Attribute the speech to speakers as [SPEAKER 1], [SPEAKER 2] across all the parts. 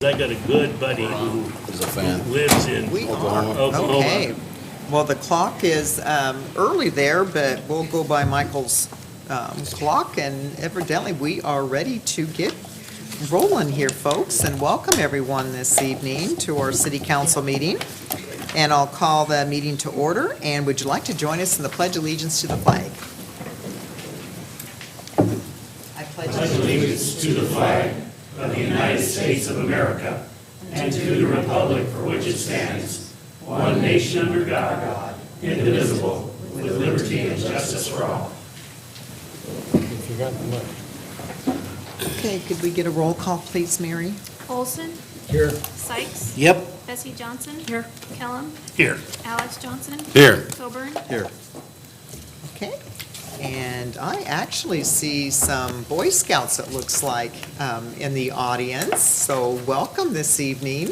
[SPEAKER 1] I got a good buddy who lives in Oklahoma.
[SPEAKER 2] Okay. Well, the clock is early there, but we'll go by Michael's clock, and evidently we are ready to get rolling here, folks, and welcome everyone this evening to our city council meeting. And I'll call the meeting to order, and would you like to join us in the Pledge of Allegiance to the flag? I pledge
[SPEAKER 3] allegiance to the flag of the United States of America and to the republic for which it stands, one nation under God, indivisible, with liberty and justice for all.
[SPEAKER 2] Okay, could we get a roll call, please, Mary?
[SPEAKER 4] Olson.
[SPEAKER 1] Here.
[SPEAKER 4] Sykes.
[SPEAKER 1] Yep.
[SPEAKER 4] Bessie Johnson. Here. Kellum.
[SPEAKER 1] Here.
[SPEAKER 4] Alex Johnson.
[SPEAKER 1] Here.
[SPEAKER 4] Coburn.
[SPEAKER 1] Here.
[SPEAKER 2] Okay, and I actually see some Boy Scouts, it looks like, in the audience, so welcome this evening.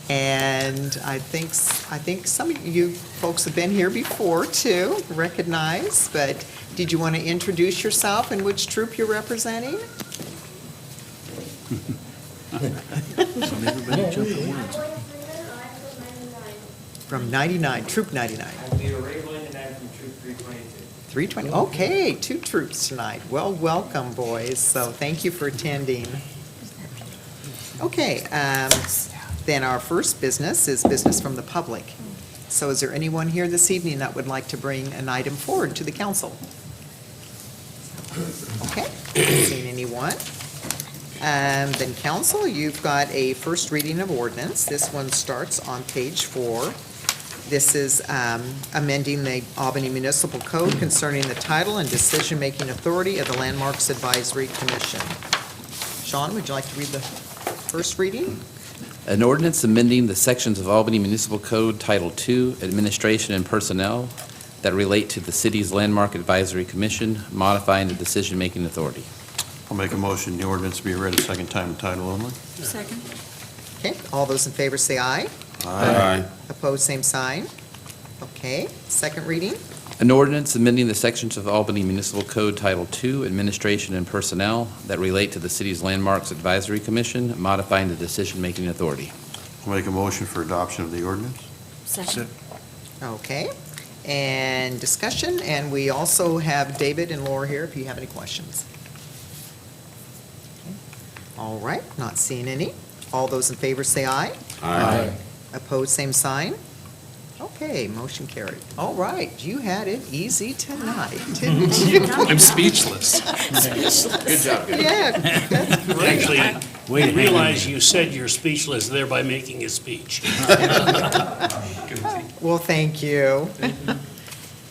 [SPEAKER 2] And I think some of you folks have been here before too, recognize, but did you want to introduce yourself and which troop you're representing? From 99, Troop 99.
[SPEAKER 5] We are Ray 99 from Troop 322.
[SPEAKER 2] 320, okay, 2 troops tonight. Well, welcome, boys, so thank you for attending. Okay, then our first business is business from the public. So is there anyone here this evening that would like to bring an item forward to the council? Okay, not seeing anyone. Then council, you've got a first reading of ordinance. This one starts on page 4. This is amending the Albany Municipal Code concerning the title and decision-making authority of the Landmarks Advisory Commission. Sean, would you like to read the first reading?
[SPEAKER 6] An ordinance amending the sections of Albany Municipal Code Title II, Administration and Personnel, that relate to the city's Landmark Advisory Commission, modifying the decision-making authority.
[SPEAKER 7] I'll make a motion the ordinance be read a second time in title only.
[SPEAKER 4] Second.
[SPEAKER 2] Okay, all those in favor say aye.
[SPEAKER 7] Aye.
[SPEAKER 2] Opposed, same sign. Okay, second reading.
[SPEAKER 6] An ordinance amending the sections of Albany Municipal Code Title II, Administration and Personnel, that relate to the city's Landmarks Advisory Commission, modifying the decision-making authority.
[SPEAKER 7] I'll make a motion for adoption of the ordinance.
[SPEAKER 4] Second.
[SPEAKER 2] Okay, and discussion, and we also have David and Laura here if you have any questions. All right, not seeing any. All those in favor say aye.
[SPEAKER 7] Aye.
[SPEAKER 2] Opposed, same sign. Okay, motion carried. All right, you had it easy tonight, didn't you?
[SPEAKER 1] I'm speechless.
[SPEAKER 6] Good job.
[SPEAKER 2] Yeah, that's great.
[SPEAKER 1] Actually, you realize you said you're speechless, thereby making a speech.
[SPEAKER 2] Well, thank you.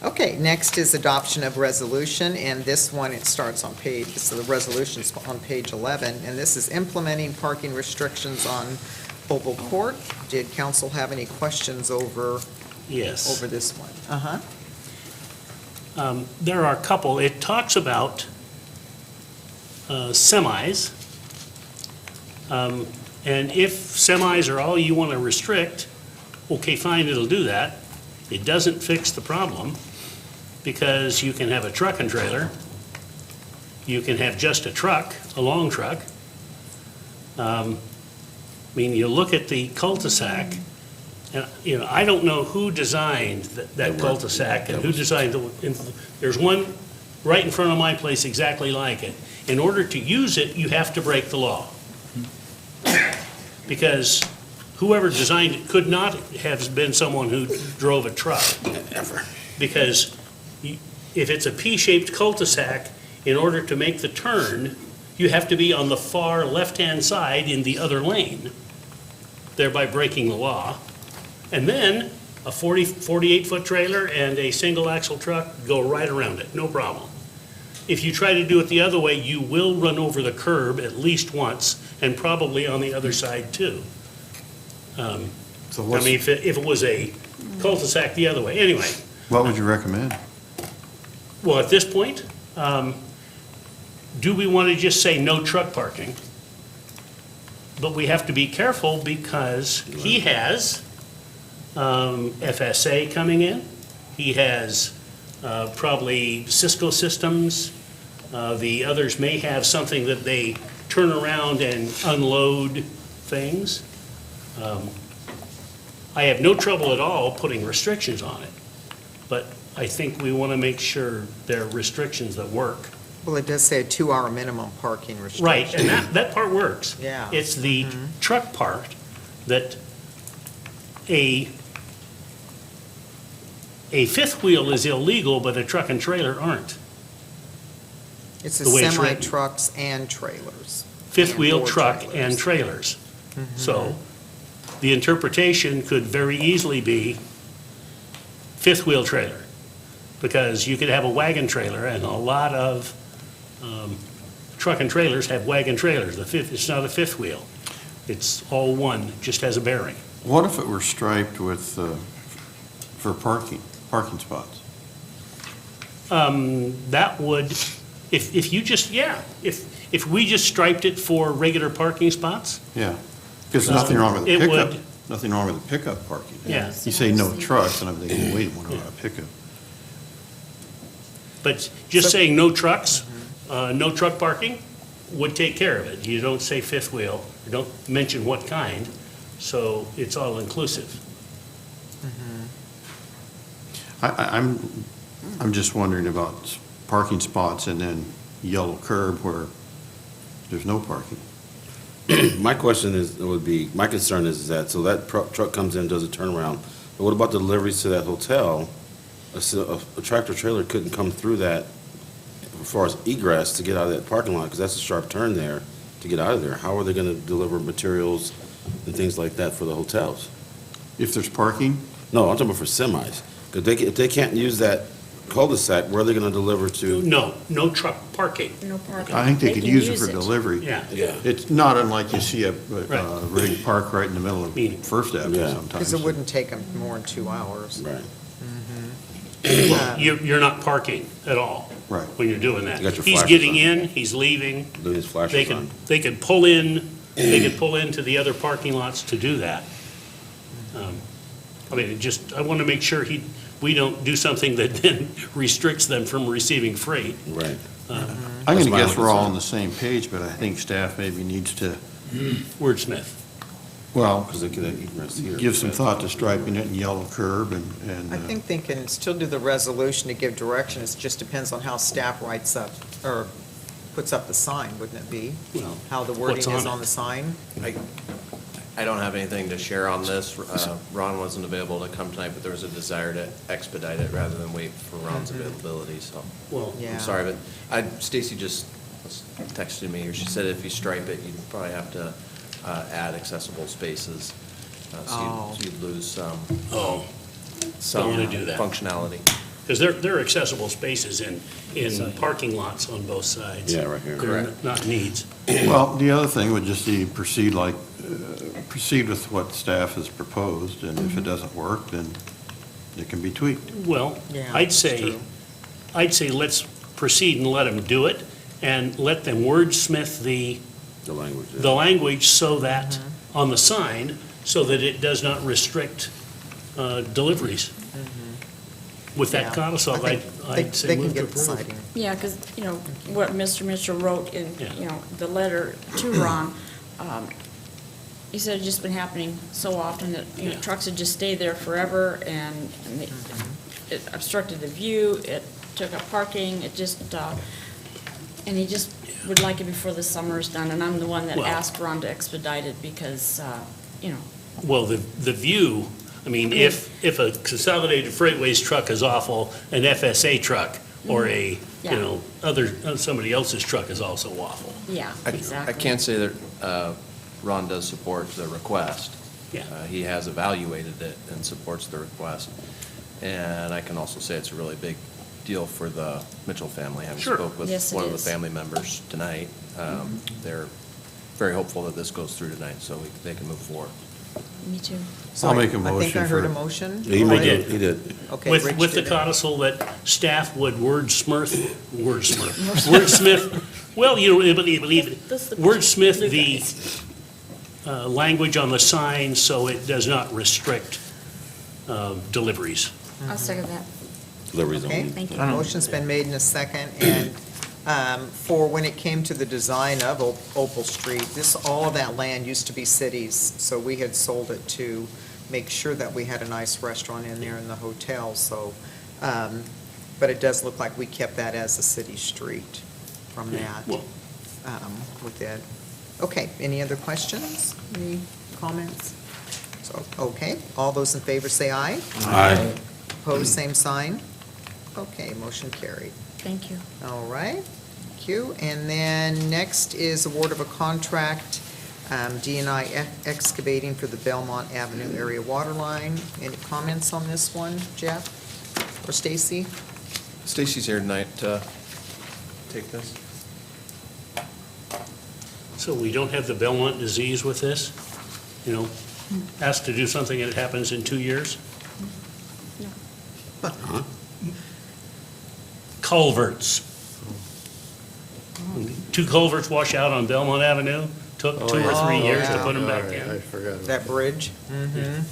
[SPEAKER 2] Okay, next is adoption of resolution, and this one, it starts on page, so the resolution's on page 11, and this is implementing parking restrictions on Oval Court. Did council have any questions over
[SPEAKER 1] Yes.
[SPEAKER 2] this one? Uh-huh.
[SPEAKER 1] There are a couple. It talks about semis. And if semis are all you want to restrict, okay, fine, it'll do that. It doesn't fix the problem because you can have a truck and trailer. You can have just a truck, a long truck. I mean, you look at the cul-de-sac, and, you know, I don't know who designed that cul-de-sac and who designed there's one right in front of my place exactly like it. In order to use it, you have to break the law. Because whoever designed it could not have been someone who drove a truck. Ever. Because if it's a P-shaped cul-de-sac, in order to make the turn, you have to be on the far left-hand side in the other lane, thereby breaking the law. And then a 48-foot trailer and a single-axle truck go right around it, no problem. If you try to do it the other way, you will run over the curb at least once, and probably on the other side too. I mean, if it was a cul-de-sac the other way. Anyway.
[SPEAKER 7] What would you recommend?
[SPEAKER 1] Well, at this point, do we want to just say no truck parking? But we have to be careful because he has FSA coming in. He has probably Cisco systems. The others may have something that they turn around and unload things. I have no trouble at all putting restrictions on it, but I think we want to make sure there are restrictions that work.
[SPEAKER 2] Well, it does say a 2-hour minimum parking restriction.
[SPEAKER 1] Right, and that part works.
[SPEAKER 2] Yeah.
[SPEAKER 1] It's the truck part that a fifth wheel is illegal, but a truck and trailer aren't.
[SPEAKER 2] It's a
[SPEAKER 1] the way it's written.
[SPEAKER 2] semi-trucks and trailers.
[SPEAKER 1] Fifth
[SPEAKER 2] And
[SPEAKER 1] wheel
[SPEAKER 2] or
[SPEAKER 1] truck
[SPEAKER 2] trailers.
[SPEAKER 1] and trailers. So the interpretation could very easily be fifth wheel trailer, because you could have a wagon trailer, and a lot of truck and trailers have wagon trailers. It's not a fifth wheel. It's all one, just has a bearing.
[SPEAKER 7] What if it were striped with, for parking spots?
[SPEAKER 1] That would, if you just, if we just striped it for regular parking spots,
[SPEAKER 7] Yeah, because nothing wrong with the
[SPEAKER 1] It
[SPEAKER 7] pickup.
[SPEAKER 1] would.
[SPEAKER 7] Nothing wrong with the pickup parking.
[SPEAKER 1] Yeah.
[SPEAKER 7] You say no trucks, and I'm thinking, wait, what about a pickup?
[SPEAKER 1] but just saying no trucks, no truck parking would take care of it. You don't say fifth wheel, you don't mention what kind, so it's all inclusive.
[SPEAKER 7] I'm just wondering about parking spots and then yellow curb where there's no parking.
[SPEAKER 8] My question my concern is that, so that truck comes in, does a turnaround, but what about the deliveries to that hotel? A tractor trailer couldn't come through that as far as egress to get out of that parking lot, because that's a sharp turn there to get out of there. How are they gonna deliver materials and things like that for the hotels?
[SPEAKER 7] If there's parking,
[SPEAKER 8] No, I'm talking about for semis, because if they can't use that cul-de-sac, where are they gonna deliver to?
[SPEAKER 1] No truck parking,
[SPEAKER 4] No parking.
[SPEAKER 7] I think they could
[SPEAKER 4] can
[SPEAKER 7] use it for delivery.
[SPEAKER 1] yeah.
[SPEAKER 8] Yeah.
[SPEAKER 7] It's not unlike you see a
[SPEAKER 1] Right.
[SPEAKER 7] rig park right in the middle of
[SPEAKER 1] Meeting.
[SPEAKER 7] First Avenue
[SPEAKER 8] Yeah.
[SPEAKER 7] sometimes.
[SPEAKER 2] Because it wouldn't take them more than 2 hours.
[SPEAKER 8] Right.
[SPEAKER 1] You're not parking at all.
[SPEAKER 7] Right.
[SPEAKER 1] When you're doing that.
[SPEAKER 8] You got your
[SPEAKER 1] He's
[SPEAKER 8] flashers
[SPEAKER 1] getting
[SPEAKER 8] on.
[SPEAKER 1] in, he's leaving.
[SPEAKER 8] Leave his
[SPEAKER 1] They
[SPEAKER 8] flashers
[SPEAKER 1] could,
[SPEAKER 8] on.
[SPEAKER 1] they could pull in, they could pull into the other parking lots to do that. I mean, I want to make sure we don't do something that then restricts them from receiving freight.
[SPEAKER 8] Right.
[SPEAKER 7] I'm
[SPEAKER 8] That's
[SPEAKER 7] gonna
[SPEAKER 8] my
[SPEAKER 7] guess we're all
[SPEAKER 8] concern.
[SPEAKER 7] on the same page, but I think staff maybe needs to,
[SPEAKER 1] Wordsmith.
[SPEAKER 7] well,
[SPEAKER 8] Because they could have egress here.
[SPEAKER 7] give some thought to striping it and yellow curb and.
[SPEAKER 2] I think they can still do the resolution to give direction. It just depends on how staff writes up, or puts up the sign, wouldn't it be?
[SPEAKER 1] Well,
[SPEAKER 2] How the wording
[SPEAKER 1] what's
[SPEAKER 2] is
[SPEAKER 1] on
[SPEAKER 2] on
[SPEAKER 1] it?
[SPEAKER 2] the sign?
[SPEAKER 9] I don't have anything to share on this. Ron wasn't available to come tonight, but there was a desire to expedite it rather than wait for Ron's availability, so.
[SPEAKER 1] Well,
[SPEAKER 2] Yeah.
[SPEAKER 9] I'm sorry, but Stacy just texted me, or she said if you stripe it, you'd probably have to add accessible spaces.
[SPEAKER 2] Oh.
[SPEAKER 9] So you'd lose some
[SPEAKER 1] Don't wanna do that.
[SPEAKER 9] functionality.
[SPEAKER 1] because there are accessible spaces in parking lots on both sides.
[SPEAKER 8] Yeah, right here.
[SPEAKER 1] They're not needs.
[SPEAKER 7] Well, the other thing would just be proceed with what staff has proposed, and if it doesn't work, then it can be tweaked.
[SPEAKER 1] Well,
[SPEAKER 2] Yeah,
[SPEAKER 1] I'd
[SPEAKER 2] that's
[SPEAKER 1] say,
[SPEAKER 2] true.
[SPEAKER 1] let's proceed and let them do it, and let them wordsmith the
[SPEAKER 8] The language. yeah.
[SPEAKER 1] the language so that, on the sign, so that it does not restrict deliveries. With that
[SPEAKER 2] Yeah.
[SPEAKER 1] codicil,
[SPEAKER 2] I think
[SPEAKER 1] I'd say
[SPEAKER 2] they can
[SPEAKER 1] move to
[SPEAKER 2] get the
[SPEAKER 1] approve.
[SPEAKER 2] siding.
[SPEAKER 4] Yeah, because, what Mr. Mitchell wrote in,
[SPEAKER 1] Yeah.
[SPEAKER 4] the letter to Ron, he said it's just been happening so often that,
[SPEAKER 1] Yeah.
[SPEAKER 4] trucks would just stay there forever, and it obstructed the view, it took up parking, it just, and he just would like it before the summer is done, and I'm the one that
[SPEAKER 1] Well-
[SPEAKER 4] asked Ron to expedite it because,
[SPEAKER 1] Well, the view, I mean, if a Consolidated Freightways truck is awful, an FSA truck or a,
[SPEAKER 4] Yeah.
[SPEAKER 1] somebody else's truck is also awful.
[SPEAKER 4] yeah, exactly.
[SPEAKER 9] I can't say that Ron does support the request.
[SPEAKER 1] Yeah.
[SPEAKER 9] He has evaluated it and supports the request. And I can also say it's a really big deal for the Mitchell family. I
[SPEAKER 1] Sure.
[SPEAKER 9] spoke with
[SPEAKER 4] Yes, it
[SPEAKER 9] one of the
[SPEAKER 4] is.
[SPEAKER 9] family members tonight. They're very hopeful that this goes through tonight, so they can move forward.
[SPEAKER 4] Me too.
[SPEAKER 2] So
[SPEAKER 7] I'll make a
[SPEAKER 2] I think I
[SPEAKER 7] motion
[SPEAKER 2] heard a
[SPEAKER 7] for-
[SPEAKER 2] motion.
[SPEAKER 8] He
[SPEAKER 1] I
[SPEAKER 8] did,
[SPEAKER 1] did.
[SPEAKER 8] he did.
[SPEAKER 2] Okay,
[SPEAKER 1] With
[SPEAKER 2] Rich
[SPEAKER 1] the
[SPEAKER 2] did it.
[SPEAKER 1] codicil that staff would wordsmith, well, believe it,
[SPEAKER 4] That's the-
[SPEAKER 1] wordsmith
[SPEAKER 4] you
[SPEAKER 1] the
[SPEAKER 4] guys.
[SPEAKER 1] language on the sign so it does not restrict deliveries.
[SPEAKER 4] I'll second that.
[SPEAKER 8] Deliveries
[SPEAKER 2] Okay,
[SPEAKER 8] only.
[SPEAKER 4] Thank you.
[SPEAKER 2] motion's been made in a second, and For when it came to the design of Opal Street, all of that land used to be cities, so we had sold it to make sure that we had a nice restaurant in there in the hotel, so, but it does look like we kept that as a city street from that,
[SPEAKER 1] Well-
[SPEAKER 2] with it. Okay, any other questions? Any comments? So, okay, all those in favor say aye.
[SPEAKER 8] Aye.
[SPEAKER 2] Opposed, same sign. Okay, motion carried.
[SPEAKER 4] Thank you.
[SPEAKER 2] All right, thank you. And then next is award of a contract, D&I excavating for the Belmont Avenue area water line. Any comments on this one, Jeff or Stacy?
[SPEAKER 9] Stacy's here tonight to take this.
[SPEAKER 1] So we don't have the Belmont disease with this? You know, asked to do something and it happens in 2 years? Culverts. 2 culverts wash out on Belmont Avenue, took 2 or 3 years to put them back in.
[SPEAKER 7] forgot.
[SPEAKER 2] That bridge? Mm-hmm.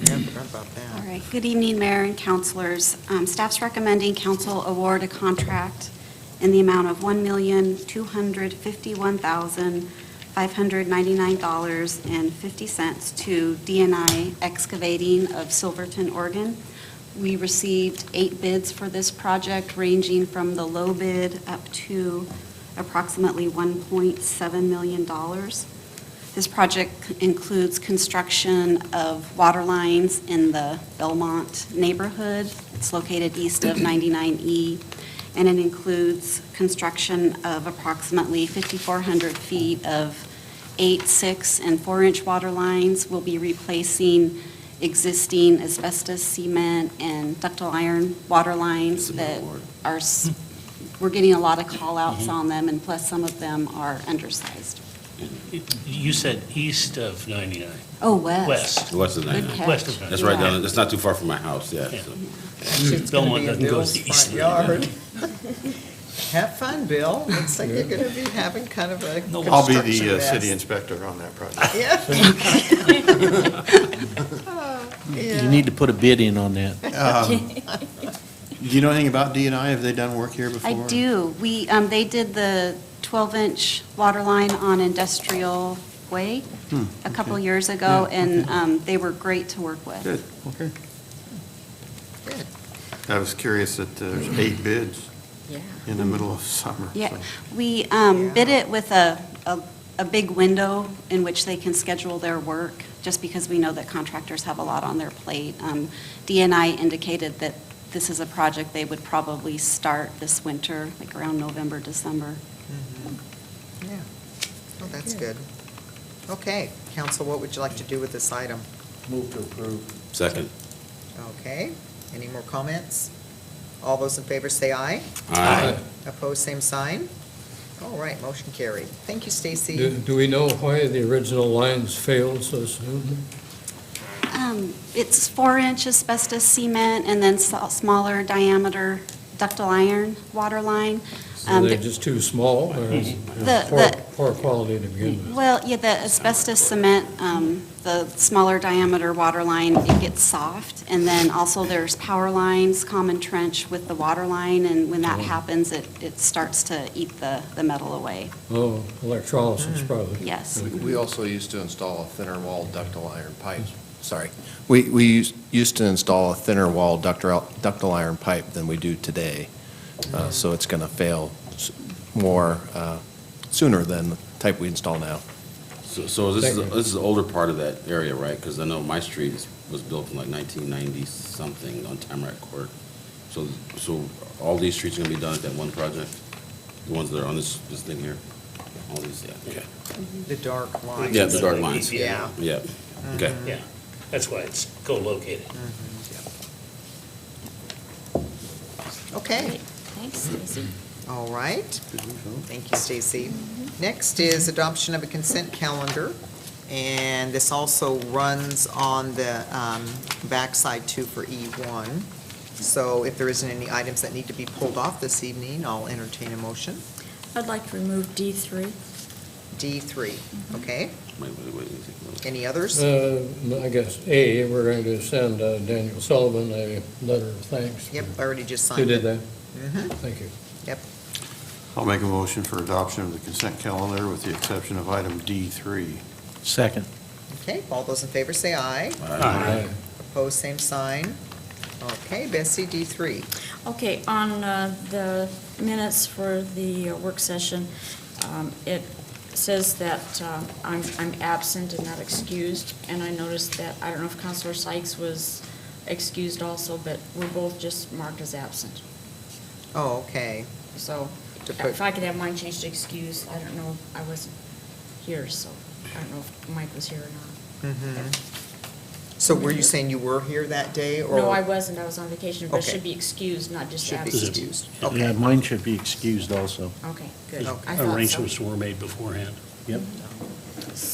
[SPEAKER 2] Yeah, I forgot about
[SPEAKER 10] All
[SPEAKER 2] that.
[SPEAKER 10] right, good evening, Mayor and councilors. Staff's recommending council award a contract in the amount of $1,251,599.50 to D&I Excavating of Silverton, Oregon. We received 8 bids for this project, ranging from the low bid up to approximately $1.7 million. This project includes construction of water lines in the Belmont neighborhood. It's located east of 99E, and it includes construction of approximately 5,400 feet of 8, 6, and 4-inch water lines. We'll be replacing existing asbestos, cement, and ductile iron water lines that are, we're getting a lot of call-outs on them, and plus some of them are undersized.
[SPEAKER 1] You said east of 99,
[SPEAKER 10] Oh, west.
[SPEAKER 1] west,
[SPEAKER 8] West of
[SPEAKER 10] Good
[SPEAKER 8] 99.
[SPEAKER 10] catch.
[SPEAKER 1] west of 99.
[SPEAKER 8] That's right down, that's not too far from my house, yeah.
[SPEAKER 1] Yeah.
[SPEAKER 8] so.
[SPEAKER 2] It's gonna
[SPEAKER 1] Belmont
[SPEAKER 2] be in
[SPEAKER 1] doesn't go
[SPEAKER 2] Bill's
[SPEAKER 1] east
[SPEAKER 2] front
[SPEAKER 1] of 99.
[SPEAKER 2] yard. Have fun, Bill. Looks like you're gonna be having kind of a
[SPEAKER 7] I'll be
[SPEAKER 2] construction
[SPEAKER 7] the
[SPEAKER 2] mess.
[SPEAKER 7] city inspector on that project.
[SPEAKER 2] Yeah.
[SPEAKER 11] You need to put a bid in on that.
[SPEAKER 7] Do you know anything about D&I? Have they done work here before?
[SPEAKER 10] I do. They did the 12-inch water line on Industrial Way a couple
[SPEAKER 7] okay.
[SPEAKER 10] years ago,
[SPEAKER 7] Yeah,
[SPEAKER 10] and they were great to work with.
[SPEAKER 7] Good, okay.
[SPEAKER 2] Good.
[SPEAKER 7] I was curious that there's 8 bids
[SPEAKER 4] Yeah.
[SPEAKER 7] in the middle of summer.
[SPEAKER 10] Yeah,
[SPEAKER 7] so.
[SPEAKER 10] we bid it with a big window in which they can schedule their work, just because we know that contractors have a lot on their plate. D&I indicated that this is a project they would probably start this winter, like around November, December.
[SPEAKER 2] Yeah. Oh, that's good. Okay, council, what would you like to do with this item?
[SPEAKER 11] Move to approve.
[SPEAKER 8] Second.
[SPEAKER 2] Okay, any more comments? All those in favor say aye.
[SPEAKER 8] Aye.
[SPEAKER 2] Opposed, same sign. All right, motion carried. Thank you, Stacy.
[SPEAKER 12] Do we know why the original lines failed so soon?
[SPEAKER 10] It's 4-inch asbestos cement and then smaller diameter ductile iron water line.
[SPEAKER 12] Are they just too small or poor quality to begin with?
[SPEAKER 10] Well, yeah, the asbestos cement, the smaller diameter water line, it gets soft. And then also there's power lines, common trench with the water line, and when that happens, it starts to eat the metal away.
[SPEAKER 12] Oh, electrolysis probably.
[SPEAKER 10] Yes.
[SPEAKER 9] We also used to install a thinner wall ductile iron pipe. Sorry. We used to install a thinner wall ductile iron pipe than we do today. So it's going to fail more sooner than the type we install now.
[SPEAKER 8] So this is the older part of that area, right? Because I know my street was built in like 1990-something on Tamarack Court. So all these streets are going to be done at that one project? The ones that are on this thing here? All these, yeah, okay.
[SPEAKER 2] The dark lines.
[SPEAKER 8] Yeah, the dark lines.
[SPEAKER 2] Yeah.
[SPEAKER 8] Yeah, okay.
[SPEAKER 1] Yeah, that's why it's co-located.
[SPEAKER 2] Okay,
[SPEAKER 4] Thanks, Stacy.
[SPEAKER 2] all right. Thank you, Stacy. Next is adoption of a consent calendar, and this also runs on the backside too for E1. So if there isn't any items that need to be pulled off this evening, I'll entertain a motion.
[SPEAKER 4] I'd like to remove D3.
[SPEAKER 2] D3, okay?
[SPEAKER 8] Wait, let me take a look.
[SPEAKER 2] Any others?
[SPEAKER 12] I guess, A, we're going to send Daniel Sullivan a letter of thanks.
[SPEAKER 2] Yep, I already just signed
[SPEAKER 12] You
[SPEAKER 2] it.
[SPEAKER 12] did that?
[SPEAKER 2] Mhm,
[SPEAKER 12] Thank you.
[SPEAKER 2] yep.
[SPEAKER 7] I'll make a motion for adoption of the consent calendar with the exception of item D3.
[SPEAKER 11] Second.
[SPEAKER 2] Okay, all those in favor say aye.
[SPEAKER 12] Aye.
[SPEAKER 2] Opposed, same sign. Okay, Bessie, D3.
[SPEAKER 4] Okay, on the minutes for the work session, it says that I'm absent and not excused, and I noticed that, I don't know if Counselor Sykes was excused also, but we're both just marked as absent.
[SPEAKER 2] Oh, okay.
[SPEAKER 4] So
[SPEAKER 2] To put-
[SPEAKER 4] if I could have mine changed to excused, I don't know, I wasn't here, so I don't know if Mike was here or not.
[SPEAKER 2] So were you saying you were here that day, or?
[SPEAKER 4] No, I wasn't, I was on vacation, but it
[SPEAKER 2] Okay.
[SPEAKER 4] should be excused, not just
[SPEAKER 2] Should be
[SPEAKER 4] absent.
[SPEAKER 2] excused.
[SPEAKER 11] Yeah,
[SPEAKER 2] Okay,
[SPEAKER 11] mine should be excused also.
[SPEAKER 4] Okay, good.
[SPEAKER 2] Okay.
[SPEAKER 4] I thought so.
[SPEAKER 1] Arrangements were made beforehand.
[SPEAKER 11] Yep.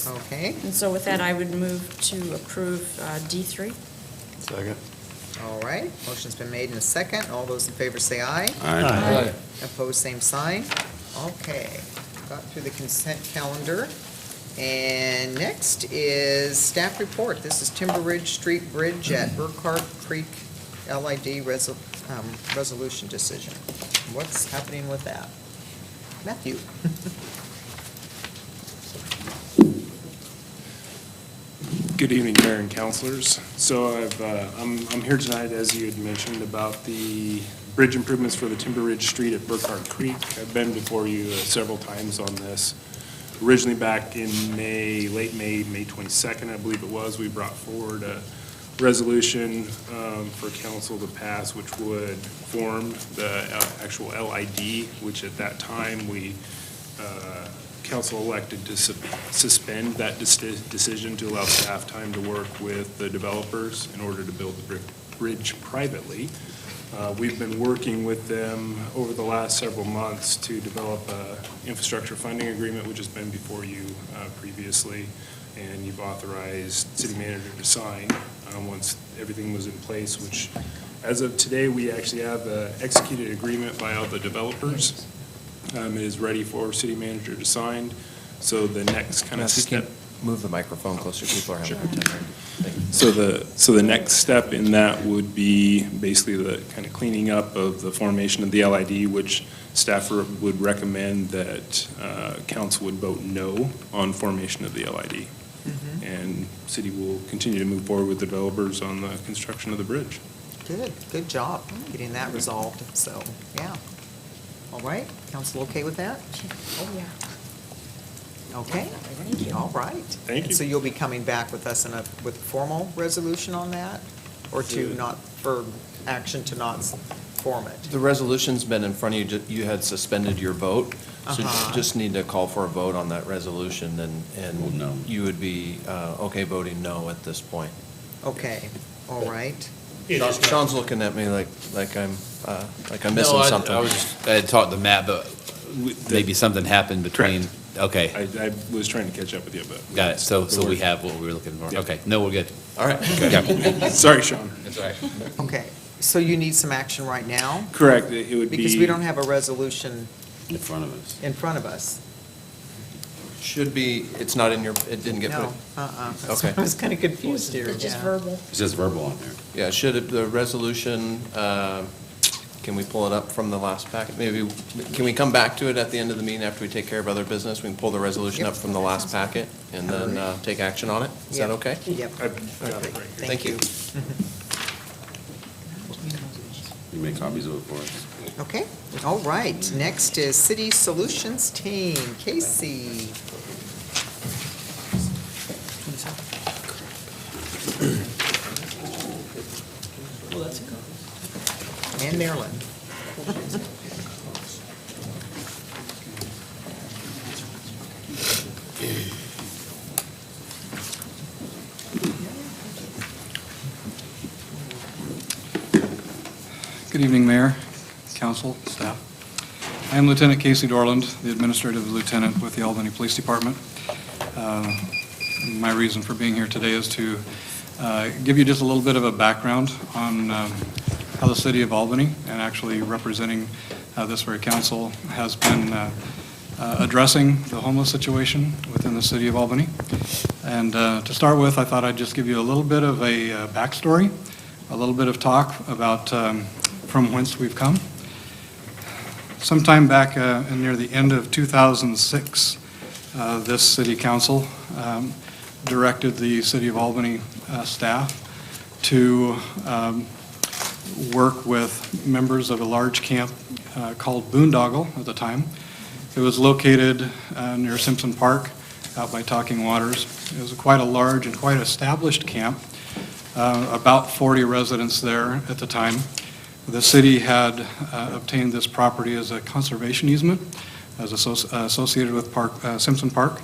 [SPEAKER 2] okay,
[SPEAKER 4] And so with that, I would move to approve D3.
[SPEAKER 7] Second.
[SPEAKER 2] all right. Motion's been made in a second. All those in favor say aye.
[SPEAKER 12] Aye.
[SPEAKER 2] Opposed, same sign. Okay, got through the consent calendar. And next is staff report. This is Timber Ridge Street Bridge at Burkhart Creek LID resolution decision. What's happening with that? Matthew?
[SPEAKER 13] Good evening, Mayor and Councilors. So I'm here tonight, as you had mentioned, about the bridge improvements for the Timber Ridge Street at Burkhart Creek. I've been before you several times on this. Originally back in May, late May, May 22nd, I believe it was, we brought forward a resolution for council to pass, which would form the actual LID, which at that time council elected to suspend that decision to allow staff time to work with the developers in order to build the bridge privately. We've been working with them over the last several months to develop a infrastructure funding agreement, which has been before you previously, and you've authorized city manager to sign once everything was in place, which as of today, we actually have the executed agreement by all the developers. It is ready for city manager to sign. So the next kind of
[SPEAKER 9] Matthew, can
[SPEAKER 13] step.
[SPEAKER 9] you move the microphone closer? People are having a hard time hearing. Thank you.
[SPEAKER 13] So the next step in that would be basically the kind of cleaning up of the formation of the LID, which staff would recommend that council would vote no on formation of the LID. And city will continue to move forward with the developers on the construction of the bridge.
[SPEAKER 2] Good job getting that resolved, so, yeah. All right, council okay with that?
[SPEAKER 4] Oh, yeah.
[SPEAKER 2] Okay.
[SPEAKER 4] Thank you.
[SPEAKER 2] All right.
[SPEAKER 13] Thank you.
[SPEAKER 2] And so you'll be coming back with us with formal resolution on that? Or for action to not form it?
[SPEAKER 9] The resolution's been in front of you, you had suspended your vote, so you just need to call for a vote on that resolution, and you would be okay voting no at this point.
[SPEAKER 2] Okay, all right.
[SPEAKER 9] Sean's looking at me like I'm missing something.
[SPEAKER 6] I had talked to Matt, but maybe something happened between, okay,
[SPEAKER 13] I was trying to catch up with you, but.
[SPEAKER 6] got it. So we have what we were looking for.
[SPEAKER 13] Yeah.
[SPEAKER 6] Okay, no, we're good.
[SPEAKER 9] All right.
[SPEAKER 13] Sorry, Sean.
[SPEAKER 6] That's all right.
[SPEAKER 2] Okay, so you need some action right now?
[SPEAKER 13] Correct, it would be.
[SPEAKER 2] Because we don't have a resolution
[SPEAKER 8] In front of us.
[SPEAKER 2] in front of us.
[SPEAKER 9] Should be, it's not in your, it didn't get
[SPEAKER 2] No,
[SPEAKER 9] put.
[SPEAKER 2] That's
[SPEAKER 9] Okay.
[SPEAKER 2] why I was kind of confused here.
[SPEAKER 4] It's just
[SPEAKER 2] yeah.
[SPEAKER 4] verbal.
[SPEAKER 8] It's just verbal on there.
[SPEAKER 9] Yeah, the resolution, can we pull it up from the last packet? Maybe, can we come back to it at the end of the meeting after we take care of other business? We can pull the resolution
[SPEAKER 2] Yep.
[SPEAKER 9] up from the last packet and then take action on it? Is that
[SPEAKER 2] Yep.
[SPEAKER 9] okay?
[SPEAKER 2] Yep.
[SPEAKER 13] I've got it right here.
[SPEAKER 9] Thank you.
[SPEAKER 8] You make copies of it for us.
[SPEAKER 2] Okay, all right. Next is City Solutions Team, Casey. And Marilyn.
[SPEAKER 14] Good evening, Mayor, Council, staff. I am Lieutenant Casey Dorland, the Administrative Lieutenant with the Albany Police Department. My reason for being here today is to give you just a little bit of a background on how the City of Albany, and actually representing this very council, has been addressing the homeless situation within the City of Albany. And to start with, I thought I'd just give you a little bit of a backstory, a little bit of talk about from whence we've come. Sometime back near the end of 2006, this city council directed the City of Albany staff to work with members of a large camp called Boondoggle at the time. It was located near Simpson Park, out by Talking Waters. It was quite a large and quite established camp, about 40 residents there at the time. The city had obtained this property as a conservation easement, as associated with Simpson Park,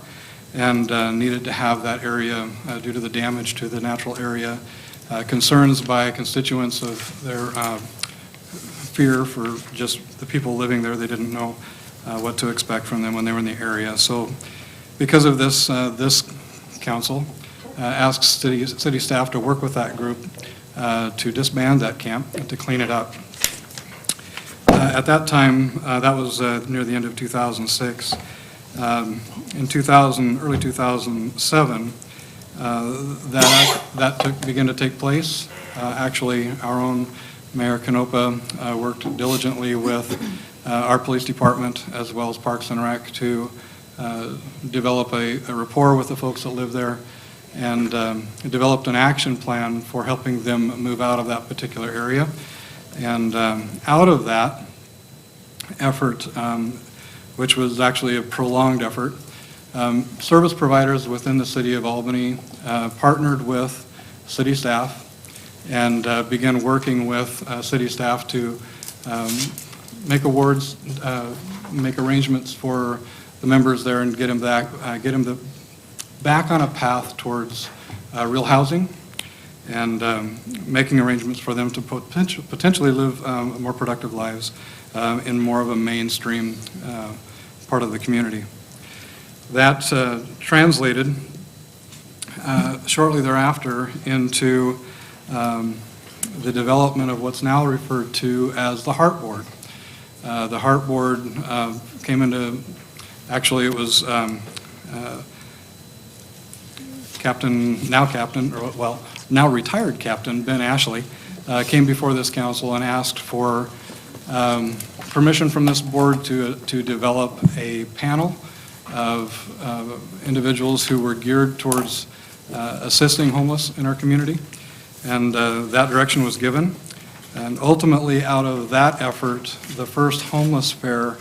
[SPEAKER 14] and needed to have that area, due to the damage to the natural area, concerns by constituents of their fear for just the people living there. They didn't know what to expect from them when they were in the area. So because of this, this council asked city staff to work with that group to disband that camp and to clean it up. At that time, that was near the end of 2006. In early 2007, that began to take place. Actually, our own Mayor Canopa worked diligently with our police department as well as Parks and Rec to develop a rapport with the folks that live there, and developed an action plan for helping them move out of that particular area. And out of that effort, which was actually a prolonged effort, service providers within the City of Albany partnered with city staff and began working with city staff to make awards, make arrangements for the members there and get them back on a path towards real housing, and making arrangements for them to potentially live more productive lives in more of a mainstream part of the community. That translated shortly thereafter into the development of what's now referred to as the Heart Board. The Heart Board came into, actually it was now retired Captain Ben Ashley came before this council and asked for permission from this board to develop a panel of individuals who were geared towards assisting homeless in our community, and that direction was given. And ultimately, out of that effort, the first homeless fair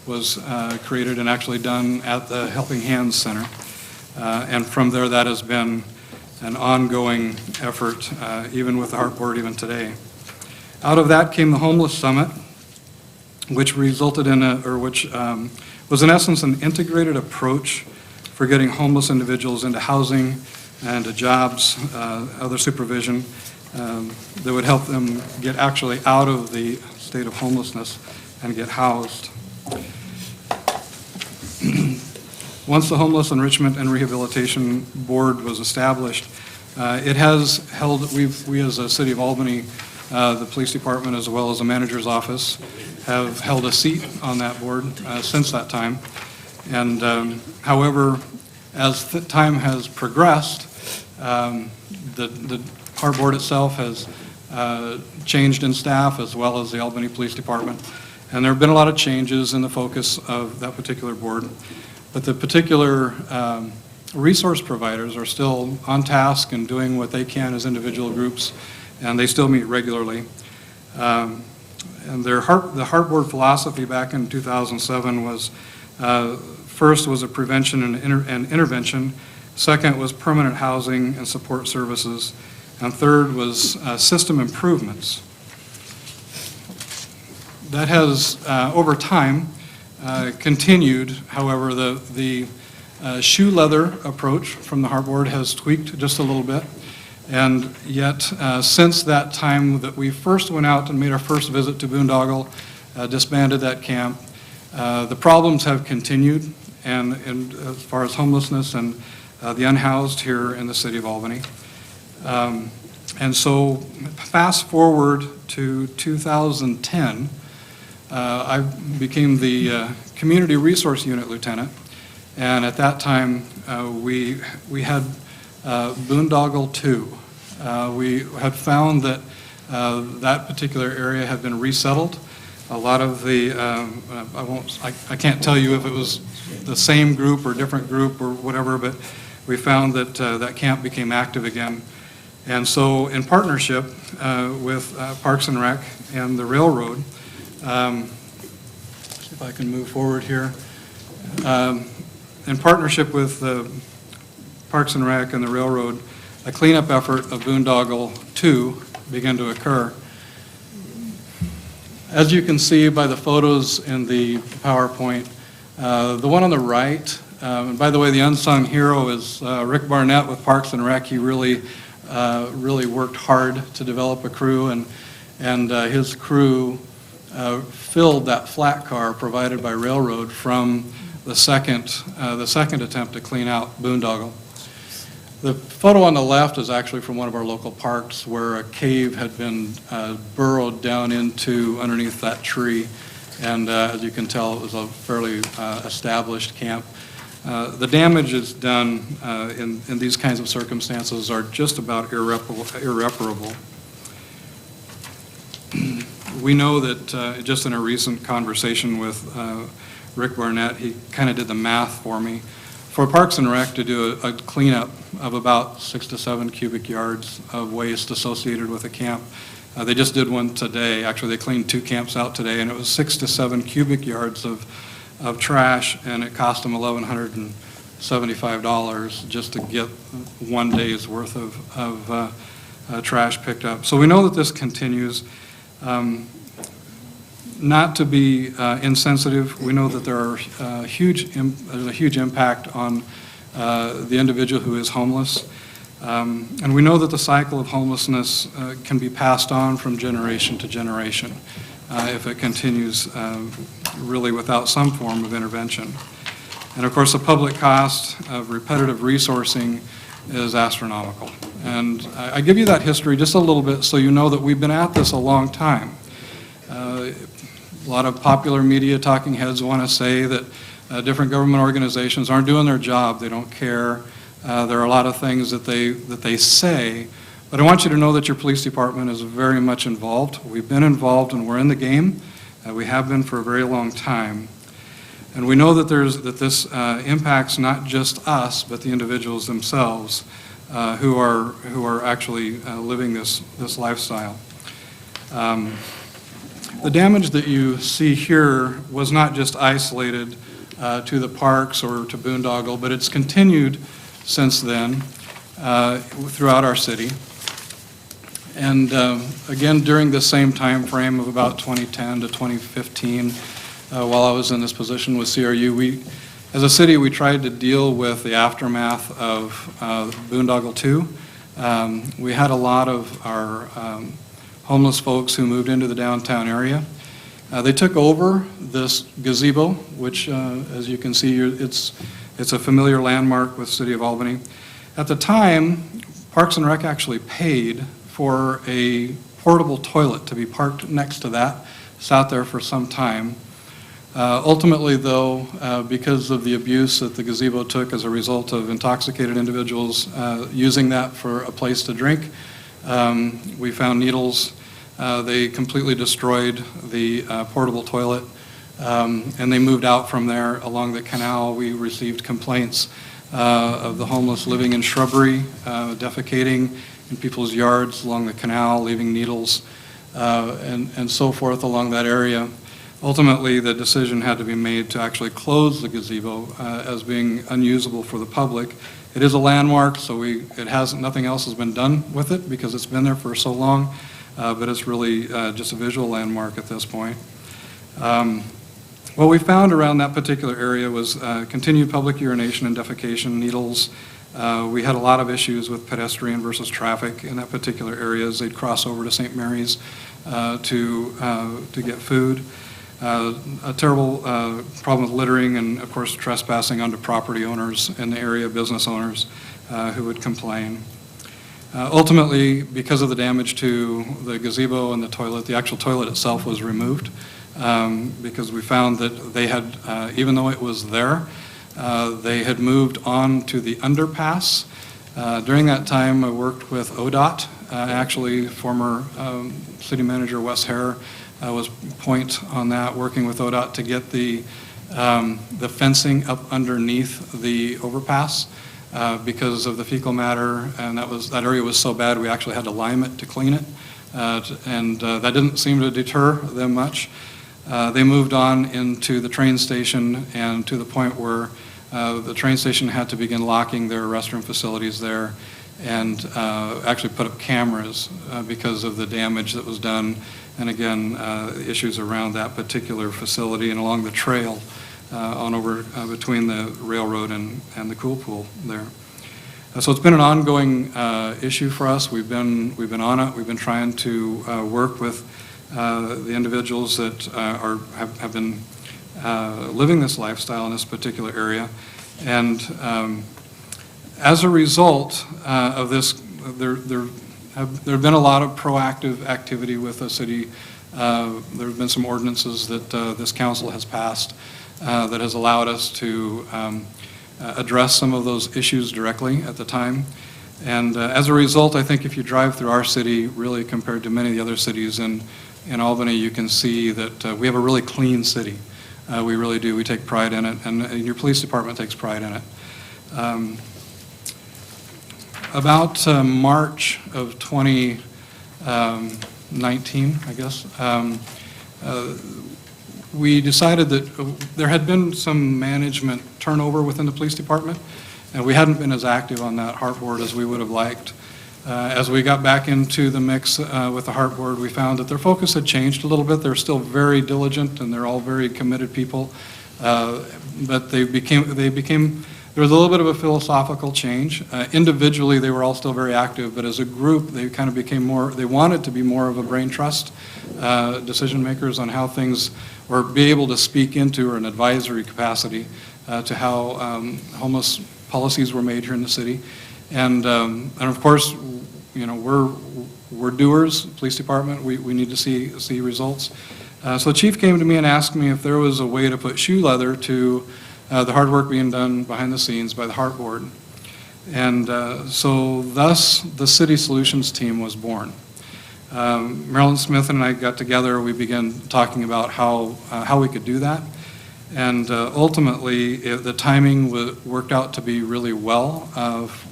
[SPEAKER 14] was created and actually done at the Helping Hands Center. And from there, that has been an ongoing effort, even with the Heart Board even today. Out of that came the Homeless Summit, which resulted in which was in essence an integrated approach for getting homeless individuals into housing and to jobs, other supervision that would help them get actually out of the state of homelessness and get housed. Once the Homeless Enrichment and Rehabilitation Board was established, it has held, we as a City of Albany, the police department as well as the manager's office, have held a seat on that board since that time. And however, as time has progressed, the Heart Board itself has changed in staff as well as the Albany Police Department. And there have been a lot of changes in the focus of that particular board. But the particular resource providers are still on task and doing what they can as individual groups, and they still meet regularly. And the Heart Board philosophy back in 2007 was, first was a prevention and intervention, second was permanent housing and support services, and third was system improvements. That has, over time, continued. However, the shoe leather approach from the Heart Board has tweaked just a little bit. And yet, since that time that we first went out and made our first visit to Boondoggle, disbanded that camp, the problems have continued, and as far as homelessness and the unhoused here in the City of Albany. And so, fast forward to 2010, I became the Community Resource Unit Lieutenant, and at that time we had Boondoggle 2. We had found that that particular area had been resettled. A lot of the, I can't tell you if it was the same group or different group or whatever, but we found that that camp became active again. And so in partnership with Parks and Rec and the railroad, see if I can move forward here. In partnership with Parks and Rec and the railroad, a cleanup effort of Boondoggle 2 began to occur. As you can see by the photos in the PowerPoint, the one on the right, and by the way, the unsung hero is Rick Barnett with Parks and Rec. He really worked hard to develop a crew, and his crew filled that flat car provided by railroad from the second attempt to clean out Boondoggle. The photo on the left is actually from one of our local parks where a cave had been burrowed down into underneath that tree, and as you can tell, it was a fairly established camp. The damages done in these kinds of circumstances are just about irreparable. We know that just in a recent conversation with Rick Barnett, he kind of did the math for me. For Parks and Rec to do a cleanup of about 6 to 7 cubic yards of waste associated with a camp, they just did one today. Actually, they cleaned 2 camps out today, and it was 6 to 7 cubic yards of trash, and it cost them $1,175 just to get 1 day's worth of trash picked up. So we know that this continues. Not to be insensitive, we know that there's a huge impact on the individual who is homeless. And we know that the cycle of homelessness can be passed on from generation to generation if it continues really without some form of intervention. And of course, the public cost of repetitive resourcing is astronomical. And I give you that history just a little bit so you know that we've been at this a long time. A lot of popular media talking heads want to say that different government organizations aren't doing their job, they don't care. There are a lot of things that they say, but I want you to know that your police department is very much involved. We've been involved and we're in the game. We have been for a very long time. And we know that this impacts not just us, but the individuals themselves who are actually living this lifestyle. The damage that you see here was not just isolated to the parks or to Boondoggle, but it's continued since then throughout our city. And again, during the same time frame of about 2010 to 2015, while I was in this position with CRU, as a city, we tried to deal with the aftermath of Boondoggle 2. We had a lot of our homeless folks who moved into the downtown area. They took over this gazebo, which, as you can see, it's a familiar landmark with the City of Albany. At the time, Parks and Rec actually paid for a portable toilet to be parked next to that. Sat there for some time. Ultimately, though, because of the abuse that the gazebo took as a result of intoxicated individuals using that for a place to drink, we found needles. They completely destroyed the portable toilet, and they moved out from there along the canal. We received complaints of the homeless living in shrubbery, defecating in people's yards along the canal, leaving needles, and so forth along that area. Ultimately, the decision had to be made to actually close the gazebo as being unusable for the public. It is a landmark, so nothing else has been done with it because it's been there for so long, but it's really just a visual landmark at this point. What we found around that particular area was continued public urination and defecation, needles. We had a lot of issues with pedestrian versus traffic in that particular area as they'd cross over to St. Mary's to get food. A terrible problem with littering and, of course, trespassing onto property owners in the area, business owners who would complain. Ultimately, because of the damage to the gazebo and the toilet, the actual toilet itself was removed because we found that they had, even though it was there, they had moved on to the underpass. During that time, I worked with ODOT Actually, former city manager Wes Hare was point on that, working with ODOT to get the fencing up underneath the overpass because of the fecal matter, and that area was so bad we actually had to lime it to clean it, and that didn't seem to deter them much. They moved on into the train station, and to the point where the train station had to begin locking their restroom facilities there, and actually put up cameras because of the damage that was done, and again, issues around that particular facility and along the trail on over between the railroad and the Cool Pool there. So it's been an ongoing issue for us. We've been on it. We've been trying to work with the individuals that have been living this lifestyle in this particular area. And as a result of this, there have been a lot of proactive activity with the city. There have been some ordinances that this council has passed that has allowed us to address some of those issues directly at the time. And as a result, I think if you drive through our city, really compared to many of the other cities in Albany, you can see that we have a really clean city. We really do. We take pride in it, and your police department takes pride in it. About March of 2019, I guess, we decided that there had been some management turnover within the police department, and we hadn't been as active on that HART board as we would have liked. As we got back into the mix with the HART board, we found that their focus had changed a little bit. They're still very diligent, and they're all very committed people, but there was a little bit of a philosophical change. Individually, they were all still very active, but as a group, they kind of became they wanted to be more of a brain trust, decision makers on how things, or be able to speak into, or an advisory capacity to how homeless policies were made here in the city. And of course, you know, we're doers, police department, we need to see results. So the chief came to me and asked me if there was a way to put shoe leather to the hard work being done behind the scenes by the HART board. And so thus the City Solutions team was born. Marilyn Smith and I got together, we began talking about how we could do that. And ultimately, the timing worked out to be really well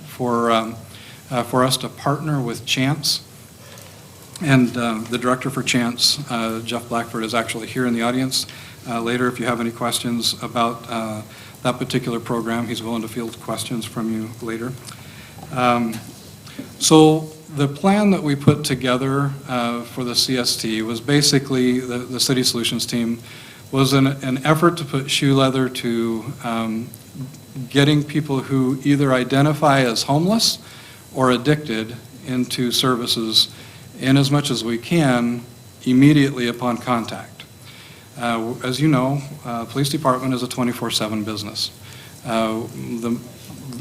[SPEAKER 14] for us to partner with Chance. And the director for Chance, Jeff Blackford, is actually here in the audience. Later, if you have any questions about that particular program, he's willing to field questions from you later. So the plan that we put together for the CST was basically, the City Solutions team, was an effort to put shoe leather to getting people who either identify as homeless or addicted into services in as much as we can immediately upon contact. As you know, police department is a 24/7 business.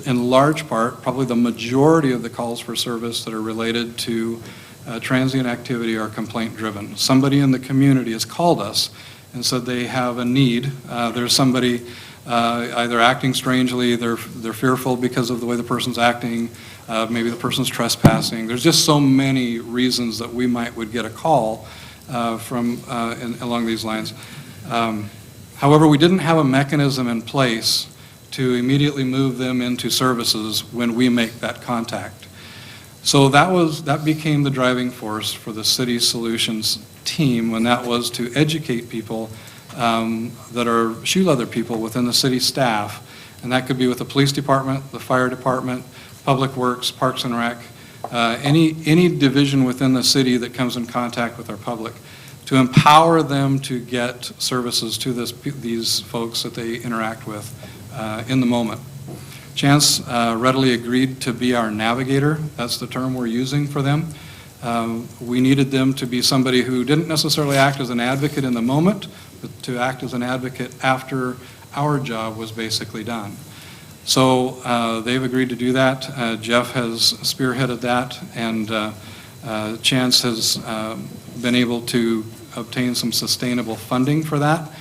[SPEAKER 14] In large part, probably the majority of the calls for service that are related to transient activity are complaint driven. Somebody in the community has called us and said they have a need. There's somebody either acting strangely, they're fearful because of the way the person's acting, maybe the person's trespassing. There's just so many reasons that we would get a call along these lines. However, we didn't have a mechanism in place to immediately move them into services when we make that contact. So that became the driving force for the City Solutions team, when that was to educate people that are shoe leather people within the city staff, and that could be with the police department, the fire department, public works, parks and rec, any division within the city that comes in contact with our public, to empower them to get services to these folks that they interact with in the moment. Chance readily agreed to be our navigator. That's the term we're using for them. We needed them to be somebody who didn't necessarily act as an advocate in the moment, but to act as an advocate after our job was basically done. So they've agreed to do that. Jeff has spearheaded that, and Chance has been able to obtain some sustainable funding for that.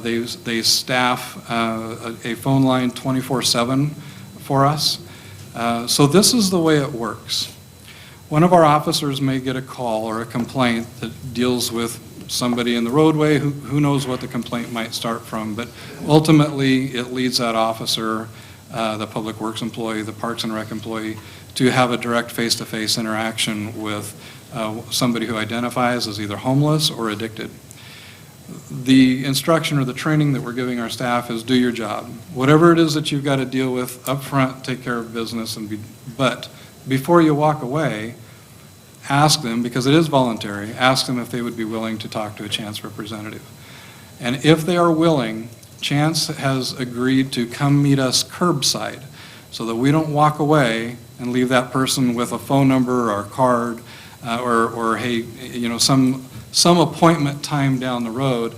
[SPEAKER 14] They staff a phone line 24/7 for us. So this is the way it works. one of our officers may get a call or a complaint that deals with somebody in the roadway, who knows what the complaint might start from, but ultimately it leads that officer, the Public Works employee, the Parks and Rec employee, to have a direct face-to-face interaction with somebody who identifies as either homeless or addicted. The instruction or the training that we're giving our staff is do your job. Whatever it is that you've got to deal with up front, take care of business, but before you walk away, ask them, because it is voluntary, ask them if they would be willing to talk to a Chance representative. And if they are willing, Chance has agreed to come meet us curbside so that we don't walk away and leave that person with a phone number or a card or hey, you know, some appointment time down the road.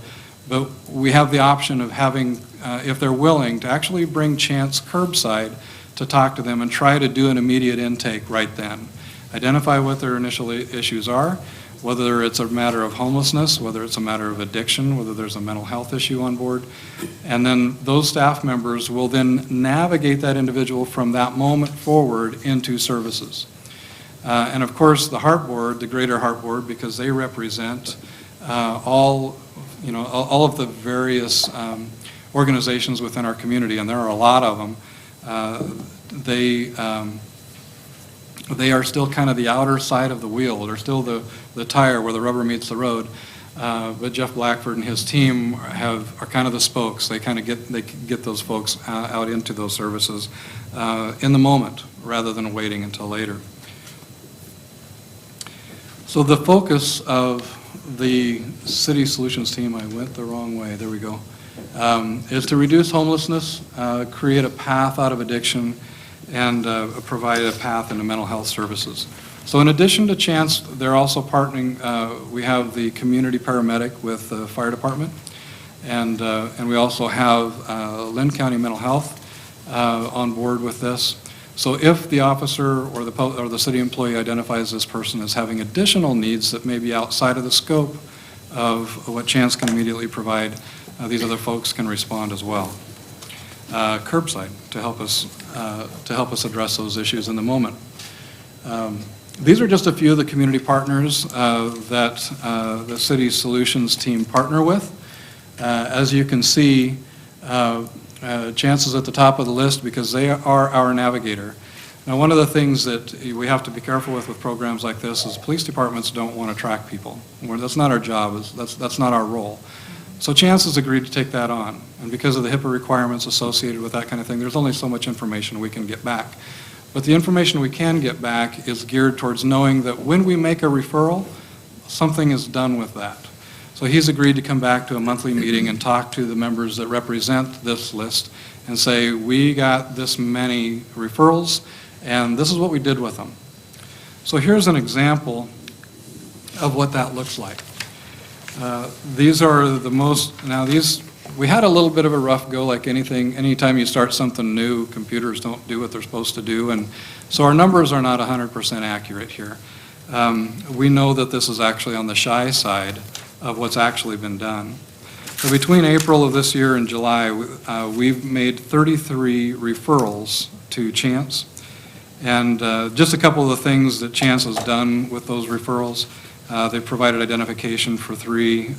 [SPEAKER 14] But we have the option of having, if they're willing, to actually bring Chance curbside to talk to them and try to do an immediate intake right then. Identify what their initial issues are, whether it's a matter of homelessness, whether it's a matter of addiction, whether there's a mental health issue on board. And then those staff members will then navigate that individual from that moment forward into services. And of course, the Heart Board, the Greater Heart Board, because they represent all of the various organizations within our community, and there are a lot of them. They are still kind of the outer side of the wheel. They're still the tire where the rubber meets the road. But Jeff Blackford and his team are kind of the spokes. They kind of get those folks out into those services in the moment rather than waiting until later. So the focus of the City Solutions team, I went the wrong way, there we go, is to reduce homelessness, create a path out of addiction, and provide a path into mental health services. So in addition to Chance, they're also partnering, we have the community paramedic with the fire department, and we also have Lynn County Mental Health on board with this. So if the officer or the city employee identifies this person as having additional needs that may be outside of the scope of what Chance can immediately provide, these other folks can respond as well. Curbside to help us address those issues in the moment. These are just a few of the community partners that the City Solutions team partner with. As you can see, Chance is at the top of the list because they are our navigator. Now, one of the things that we have to be careful with programs like this is police departments don't want to track people. That's not our job. That's not our role. So Chance has agreed to take that on. And because of the HIPAA requirements associated with that kind of thing, there's only so much information we can get back. But the information we can get back is geared towards knowing that when we make a referral, something is done with that. So he's agreed to come back to a monthly meeting and talk to the members that represent this list and say, we got this many referrals, and this is what we did with them. So here's an example of what that looks like. These are the most, now these, we had a little bit of a rough go like anything. Anytime you start something new, computers don't do what they're supposed to do, and so our numbers are not 100% accurate here. We know that this is actually on the shy side of what's actually been done. So between April of this year and July, we've made 33 referrals to Chance. And just a couple of the things that Chance has done with those referrals. They've provided identification for 3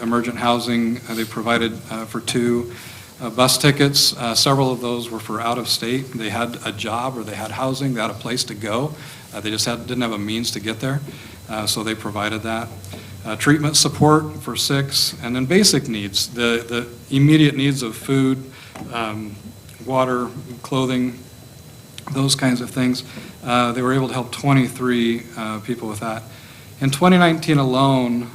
[SPEAKER 14] emergent housing. They've provided for 2 bus tickets. Several of those were for out of state. They had a job or they had housing, they had a place to go. They just didn't have a means to get there. So they provided that. Treatment support for 6, and then basic needs, the immediate needs of food, water, clothing, those kinds of things. They were able to help 23 people with that. In 2019 alone,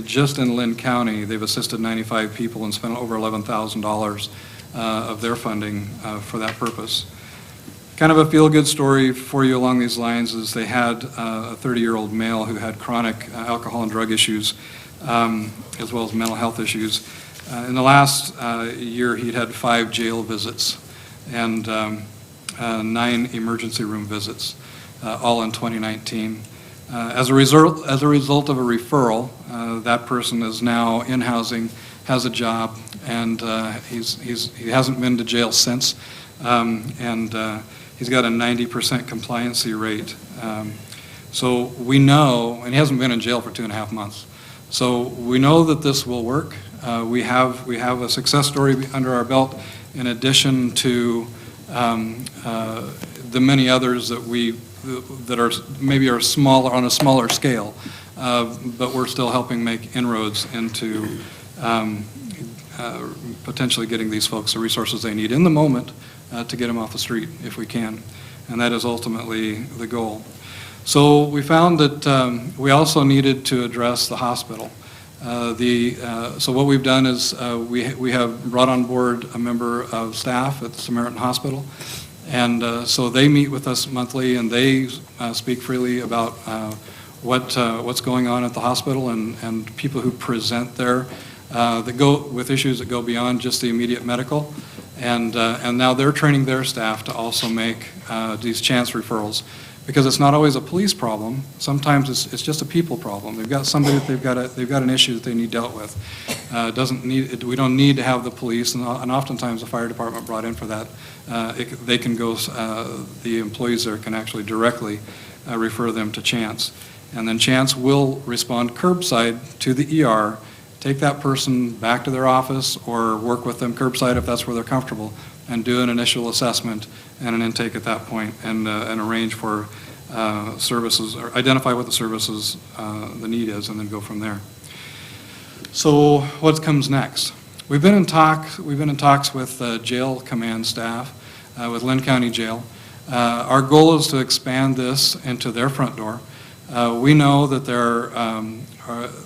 [SPEAKER 14] just in Lynn County, they've assisted 95 people and spent over $11,000 of their funding for that purpose. Kind of a feel-good story for you along these lines is they had a 30-year-old male who had chronic alcohol and drug issues, as well as mental health issues. In the last year, he'd had 5 jail visits and 9 emergency room visits, all in 2019. As a result of a referral, that person is now in housing, has a job, and he hasn't been to jail since, and he's got a 90% compliancy rate. So we know, and he hasn't been in jail for 2.5 months. So we know that this will work. We have a success story under our belt in addition to the many others that are maybe are smaller, on a smaller scale, but we're still helping make inroads into potentially getting these folks the resources they need in the moment to get them off the street if we can. And that is ultimately the goal. So we found that we also needed to address the hospital. So what we've done is we have brought on board a member of staff at the Samaritan Hospital, and so they meet with us monthly, and they speak freely about what's going on at the hospital, and people who present there that go with issues that go beyond just the immediate medical, and now they're training their staff to also make these chance referrals. Because it's not always a police problem. Sometimes it's just a people problem. They've got somebody that they've got an issue that they need dealt with. We don't need to have the police, and oftentimes the fire department brought in for that. They can go. The employees there can actually directly refer them to Chance, and then Chance will respond curbside to the ER, take that person back to their office, or work with them curbside if that's where they're comfortable, and do an initial assessment and an intake at that point, and arrange for services, or identify what the services, the need is, and then go from there. So what comes next? We've been in talks with jail command staff, with Lynn County Jail. Our goal is to expand this into their front door. We know that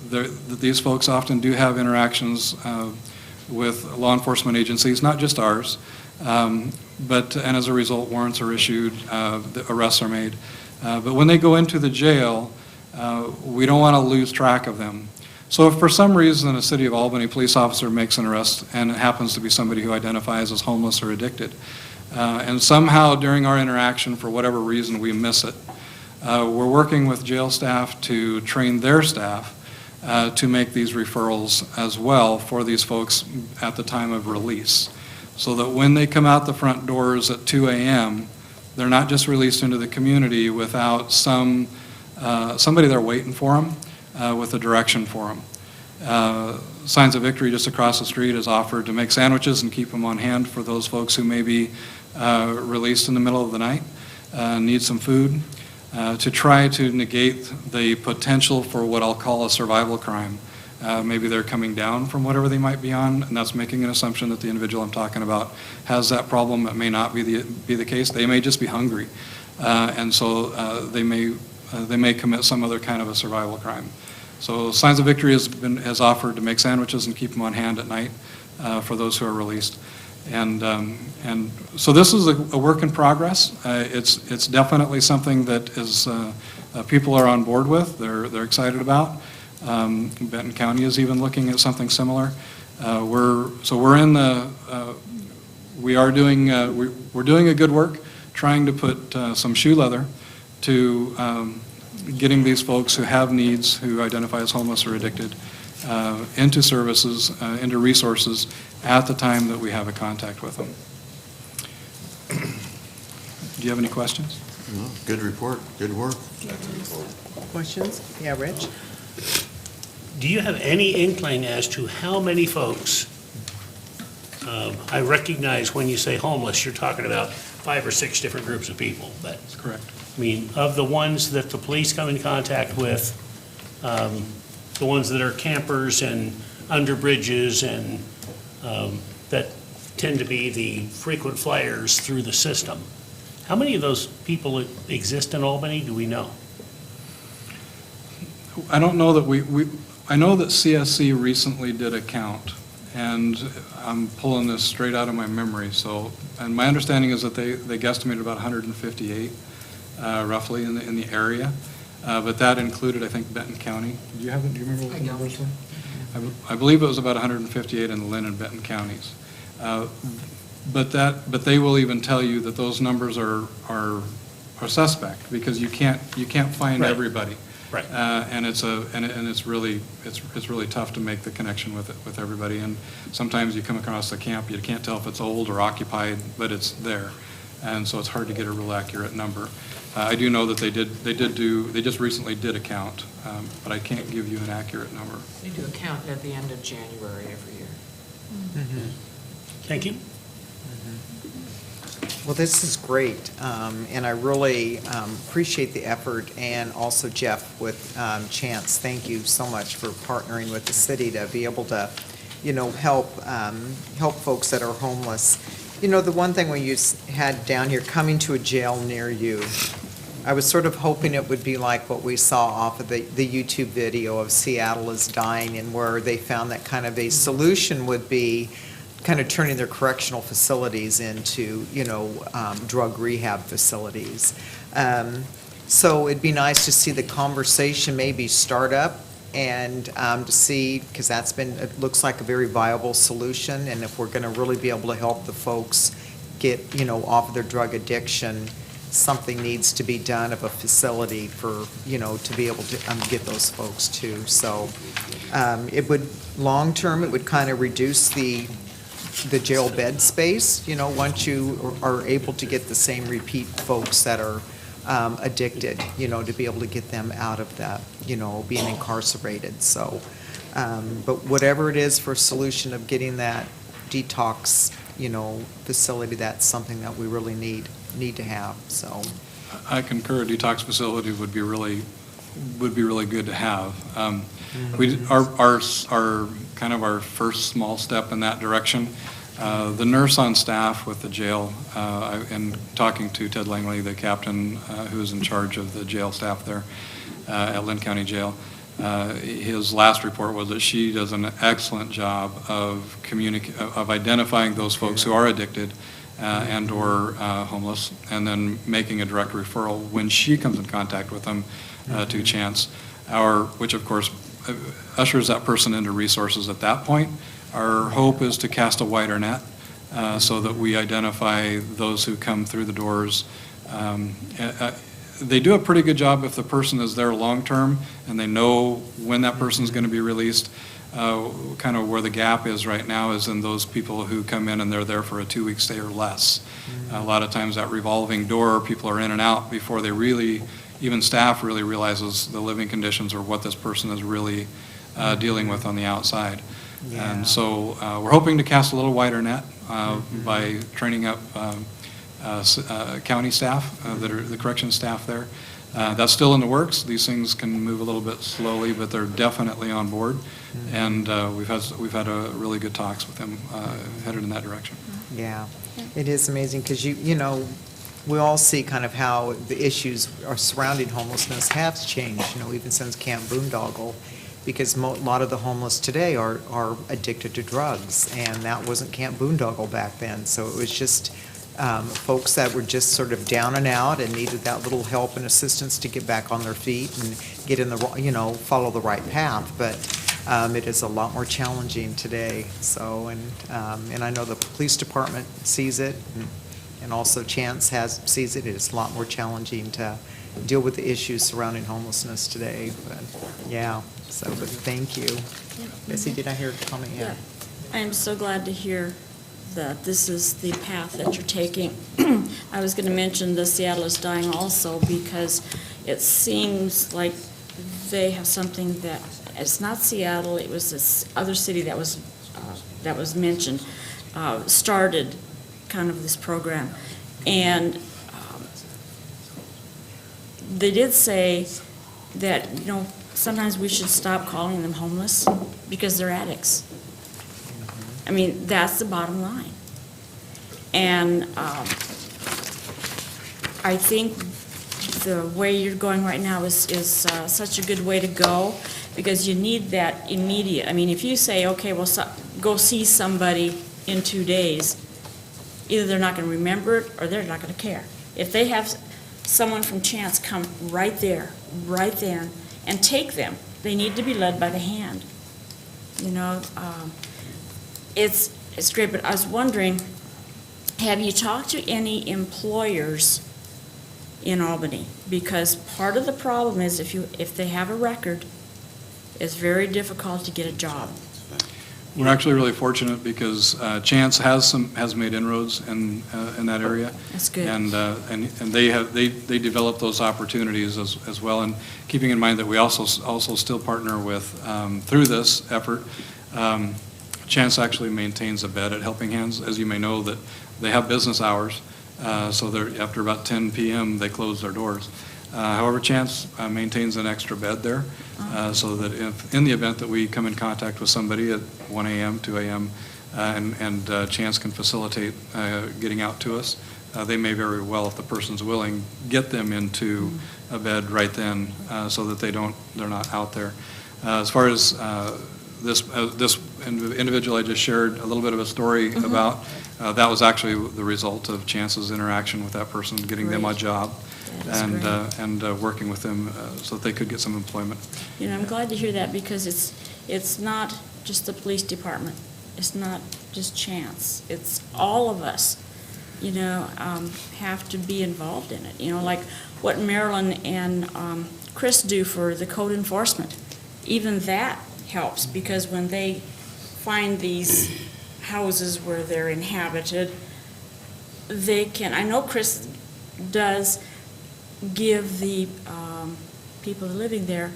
[SPEAKER 14] that these folks often do have interactions with law enforcement agencies, not just ours, and as a result, warrants are issued, the arrests are made. But when they go into the jail, we don't want to lose track of them. So if for some reason a City of Albany police officer makes an arrest, and it happens to be somebody who identifies as homeless or addicted, and somehow during our interaction, for whatever reason, we miss it, we're working with jail staff to train their staff to make these referrals as well for these folks at the time of release, so that when they come out the front doors at 2 a.m., they're not just released into the community without somebody there waiting for them with a direction for them. Signs of Victory just across the street has offered to make sandwiches and keep them on hand for those folks who may be released in the middle of the night, need some food, to try to negate the potential for what I'll call a survival crime. Maybe they're coming down from whatever they might be on, and that's making an assumption that the individual I'm talking about has that problem. It may not be the case. They may just be hungry, and so they may commit some other kind of a survival crime. So Signs of Victory has offered to make sandwiches and keep them on hand at night for those who are released, and so this is a work in progress. It's definitely something that is people are on board with. They're excited about. Benton County is even looking at something similar. We're doing a good work trying to put some shoe leather to getting these folks who have needs, who identify as homeless or addicted, into services, into resources at the time that we have a contact with them. Do you have any questions?
[SPEAKER 7] No, good report, good work.
[SPEAKER 2] Questions? Yeah, Rich?
[SPEAKER 1] Do you have any inkling as to how many folks, I recognize when you say homeless, you're talking about 5 or 6 different groups of people, but,
[SPEAKER 14] That's correct.
[SPEAKER 1] I mean, of the ones that the police come in contact with, the ones that are campers and under bridges and that tend to be the frequent flyers through the system, how many of those people exist in Albany, do we know?
[SPEAKER 14] I don't know that I know that CSC recently did a count, and I'm pulling this straight out of my memory, and my understanding is that they guesstimated about 158 roughly in the area, but that included, I think, Benton County. Do you remember what the numbers were? I believe it was about 158 in the Lynn and Benton counties. But they will even tell you that those numbers are suspect, because you can't find
[SPEAKER 1] Right.
[SPEAKER 14] everybody.
[SPEAKER 1] Right.
[SPEAKER 14] And it's really tough to make the connection with everybody. And sometimes you come across a camp, you can't tell if it's old or occupied, but it's there. And so it's hard to get a real accurate number. I do know that they just recently did a count, but I can't give you an accurate number.
[SPEAKER 15] They do a count at the end of January every year.
[SPEAKER 1] Thank you.
[SPEAKER 2] Well, this is great, and I really appreciate the effort, and also Jeff with Chance, thank you so much for partnering with the city to be able to, help folks that are homeless. The one thing when you had down here, coming to a jail near you, I was sort of hoping it would be like what we saw off of the YouTube video of Seattle is Dying, and where they found that kind of a solution would be kind of turning their correctional facilities into, drug rehab facilities. So it'd be nice to see the conversation maybe start up and to see, because it looks like a very viable solution, and if we're going to really be able to help the folks get, off of their drug addiction, something needs to be done of a facility for, to be able to get those folks too. So it would, long-term, it would kind of reduce the jail bed space, once you are able to get the same repeat folks that are addicted, to be able to get them out of that, being incarcerated. So, but whatever it is for a solution of getting that detox, facility, that's something that we really need to have, so.
[SPEAKER 14] I concur, a detox facility would be really good to have. Our kind of our first small step in that direction, the nurse on staff with the jail, and talking to Ted Langley, the captain who is in charge of the jail staff there at Lynn County Jail, his last report was that she does an excellent job of identifying those folks who are addicted and or homeless, and then making a direct referral when she comes in contact with them to Chance, which of course ushers that person into resources at that point. Our hope is to cast a wider net so that we identify those who come through the doors. They do a pretty good job if the person is there long-term and they know when that person is going to be released. Kind of where the gap is right now is in those people who come in and they're there for a 2-week stay or less. A lot of times that revolving door, people are in and out before they even staff really realizes the living conditions or what this person is really dealing with on the outside.
[SPEAKER 2] Yeah.
[SPEAKER 14] And so we're hoping to cast a little wider net by training up county staff that are the corrections staff there. That's still in the works. These things can move a little bit slowly, but they're definitely on board. And we've had a really good talks with them headed in that direction.
[SPEAKER 2] Yeah, it is amazing because we all see kind of how the issues are surrounding homelessness have changed, even since Camp Boondoggle, because a lot of the homeless today are addicted to drugs, and that wasn't Camp Boondoggle back then. So it was just folks that were just sort of down and out and needed that little help and assistance to get back on their feet and get in the, follow the right path. But it is a lot more challenging today. So, and I know the police department sees it, and also Chance sees it. It's a lot more challenging to deal with the issues surrounding homelessness today. But yeah, but thank you. Bessie, did I hear a comment? Yeah.
[SPEAKER 4] I am so glad to hear that this is the path that you're taking. I was going to mention the Seattle is Dying also, because it seems like they have something that, it's not Seattle, it was this other city that was mentioned, started kind of this program. And they did say that, sometimes we should stop calling them homeless because they're addicts. I mean, that's the bottom line. And I think the way you're going right now is such a good way to go, because you need that immediate. I mean, if you say, okay, well, go see somebody in 2 days, either they're not going to remember it or they're not going to care. If they have someone from Chance come right there, right then, and take them, they need to be led by the hand. It's great, but I was wondering, have you talked to any employers in Albany? Because part of the problem is if they have a record, it's very difficult to get a job.
[SPEAKER 14] We're actually really fortunate because Chance has made inroads in that area.
[SPEAKER 4] That's good.
[SPEAKER 14] And they develop those opportunities as well. And keeping in mind that we also still partner with, through this effort, Chance actually maintains a bed at Helping Hands. As you may know, that they have business hours, so after about 10 p.m. they close their doors. However, Chance maintains an extra bed there, so that if, in the event that we come in contact with somebody at 1 a.m., 2 a.m., and Chance can facilitate getting out to us, they may very well, if the person's willing, get them into a bed right then, so that they're not out there. As far as this individual I just shared a little bit of a story about, that was actually the result of Chance's interaction with that person, getting them a job. And working with them so that they could get some employment.
[SPEAKER 4] You know, I'm glad to hear that because it's not just the police department. It's not just Chance. It's all of us, you know, have to be involved in it. You know, like what Marilyn and Chris do for the code enforcement. Even that helps because when they find these houses where they're inhabited, they can, I know Chris does give the people living there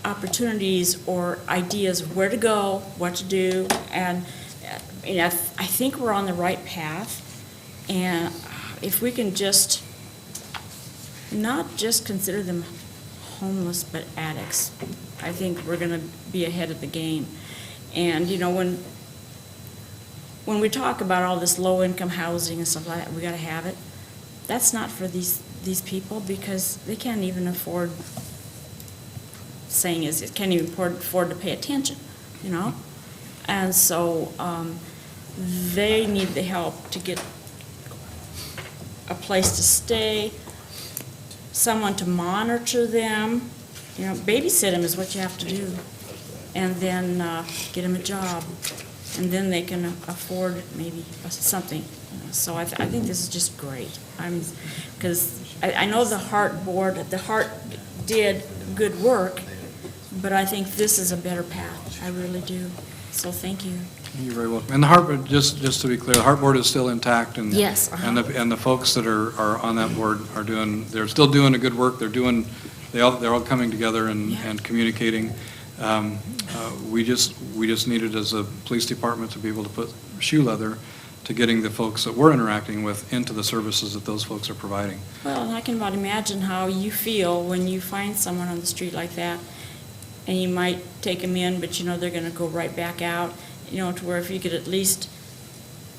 [SPEAKER 4] opportunities or ideas of where to go, what to do, and you know, I think we're on the right path. And if we can just not just consider them homeless but addicts, I think we're going to be ahead of the game. And you know, when we talk about all this low-income housing and stuff like that, we got to have it. That's not for these people because they can't even afford, saying is, it can't even afford to pay attention, you know? And so they need the help to get a place to stay, someone to monitor them, you know, babysit them is what you have to do, and then get them a job, and then they can afford maybe something. So I think this is just great. Because I know the Heart Board, the Heart did good work, but I think this is a better path. I really do. So thank you.
[SPEAKER 14] You're very welcome. And the Heart Board, just to be clear, the Heart Board is still intact, and
[SPEAKER 4] yes,
[SPEAKER 14] and the folks that are on that board they're still doing a good work. They're all coming together and communicating. We just needed as a police department to be able to put shoe leather to getting the folks that we're interacting with into the services that those folks are providing.
[SPEAKER 4] Well, and I can about imagine how you feel when you find someone on the street like that, and you might take them in, but you know they're going to go right back out, you know, to where if you could at least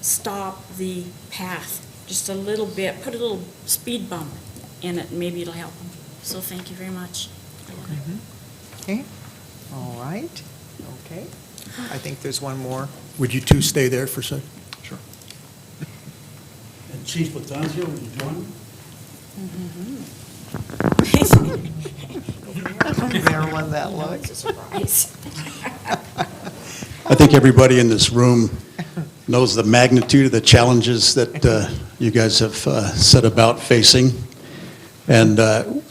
[SPEAKER 4] stop the path just a little bit, put a little speed bump in it, and maybe it'll help them. So thank you very much.
[SPEAKER 2] Okay, all right, okay. I think there's one more.
[SPEAKER 16] Would you two stay there for a second?
[SPEAKER 14] Sure.
[SPEAKER 12] And Chief Latanzio, would you join me?
[SPEAKER 2] Marilyn, that look.
[SPEAKER 16] I think everybody in this room knows the magnitude of the challenges that you guys have set about facing. And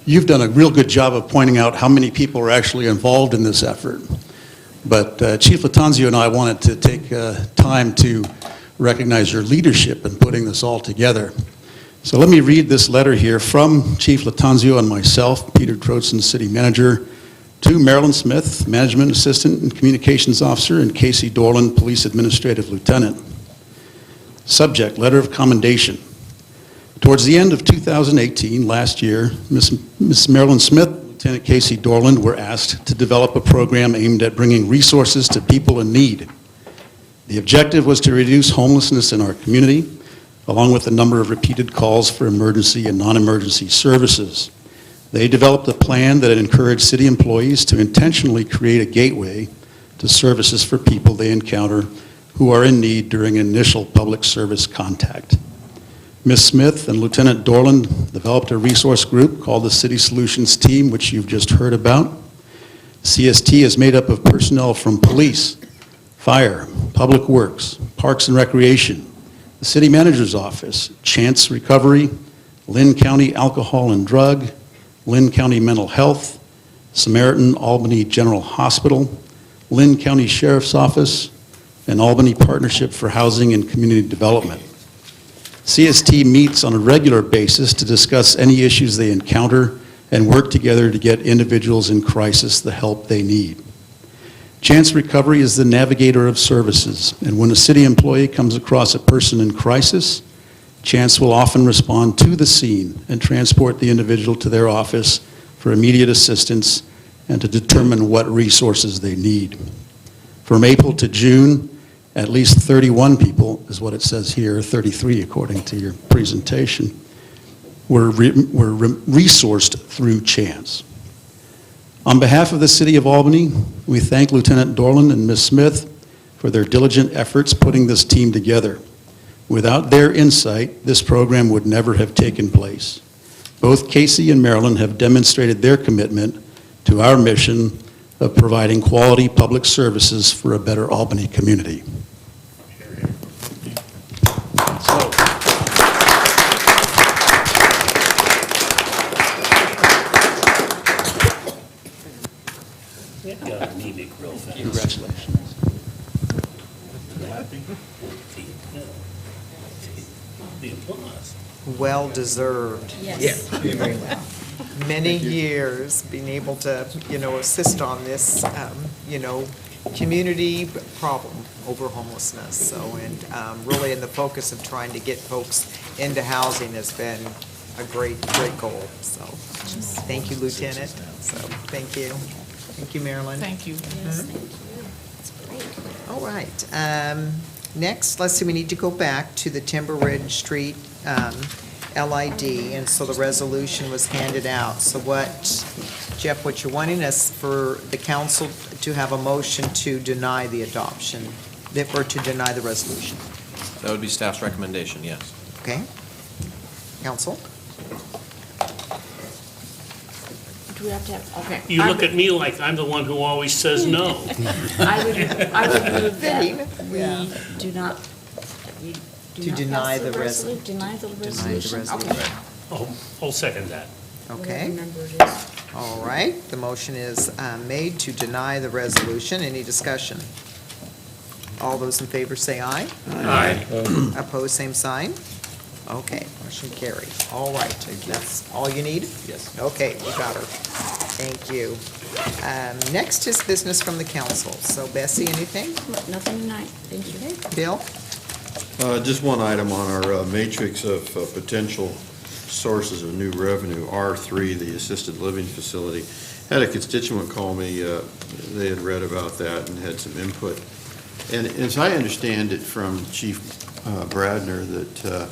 [SPEAKER 16] you've done a real good job of pointing out how many people are actually involved in this effort. But Chief Latanzio and I wanted to take time to recognize your leadership in putting this all together. So let me read this letter here from Chief Latanzio and myself, Peter Trotzen, City Manager, to Marilyn Smith, Management Assistant and Communications Officer, and Casey Dorland, Police Administrative Lieutenant. Subject, letter of commendation. Towards the end of 2018, last year, Ms. Marilyn Smith, Lieutenant Casey Dorland were asked to develop a program aimed at bringing resources to people in need. The objective was to reduce homelessness in our community, along with a number of repeated calls for emergency and non-emergency services. They developed a plan that encouraged city employees to intentionally create a gateway to services for people they encounter who are in need during initial public service contact. Ms. Smith and Lieutenant Dorland developed a resource group called the City Solutions Team, which you've just heard about. CST is made up of personnel from police, fire, public works, parks and recreation, the city manager's office, Chance Recovery, Lynn County Alcohol and Drug, Lynn County Mental Health, Samaritan Albany General Hospital, Lynn County Sheriff's Office, and Albany Partnership for Housing and Community Development. CST meets on a regular basis to discuss any issues they encounter and work together to get individuals in crisis the help they need. Chance Recovery is the navigator of services, and when a city employee comes across a person in crisis, Chance will often respond to the scene and transport the individual to their office for immediate assistance and to determine what resources they need. From April to June, at least 31 people, is what it says here, 33 according to your presentation, were resourced through Chance. On behalf of the City of Albany, we thank Lieutenant Dorland and Ms. Smith for their diligent efforts putting this team together. Without their insight, this program would never have taken place. Both Casey and Marilyn have demonstrated their commitment to our mission of providing quality public services for a better Albany community.
[SPEAKER 1] That got anemic real fast.
[SPEAKER 16] Congratulations.
[SPEAKER 1] The applause.
[SPEAKER 2] Well-deserved.
[SPEAKER 4] Yes.
[SPEAKER 2] Many years being able to, assist on this, community problem over homelessness. So, and really in the focus of trying to get folks into housing has been a great goal. So, thank you, Lieutenant. So, thank you. Thank you, Marilyn.
[SPEAKER 15] Thank you.
[SPEAKER 4] Yes, thank you. That's great.
[SPEAKER 2] All right. Next, let's see, we need to go back to the Timber Ridge Street LID, and so the resolution was handed out. So Jeff, what you're wanting us for the council to have a motion to deny the adoption, or to deny the resolution?
[SPEAKER 9] That would be staff's recommendation, yes.
[SPEAKER 2] Okay? Council?
[SPEAKER 4] Do we have to have, okay.
[SPEAKER 1] You look at me like I'm the one who always says no.
[SPEAKER 4] I would move that
[SPEAKER 2] Yeah.
[SPEAKER 4] we do not, that we do
[SPEAKER 2] To
[SPEAKER 4] not
[SPEAKER 2] deny
[SPEAKER 4] pass
[SPEAKER 2] the
[SPEAKER 4] Deny the resolution.
[SPEAKER 2] resolution.
[SPEAKER 4] Okay.
[SPEAKER 1] I'll second that.
[SPEAKER 2] Okay.
[SPEAKER 4] Whatever number it is.
[SPEAKER 2] All right, the motion is made to deny the resolution. Any discussion? All those in favor say aye.
[SPEAKER 1] Aye.
[SPEAKER 2] Opposed, same sign. Okay, motion carried. All right, that's all you need?
[SPEAKER 9] Yes.
[SPEAKER 2] Okay, we got her. Thank you. Next is business from the council. So Bessie, anything?
[SPEAKER 4] Nothing tonight, thank you.
[SPEAKER 2] Bill?
[SPEAKER 7] Just one item on our matrix of potential sources of new revenue, R3, the assisted living facility. Had a constituent call me, they had read about that and had some input. And as I understand it from Chief Bradner, that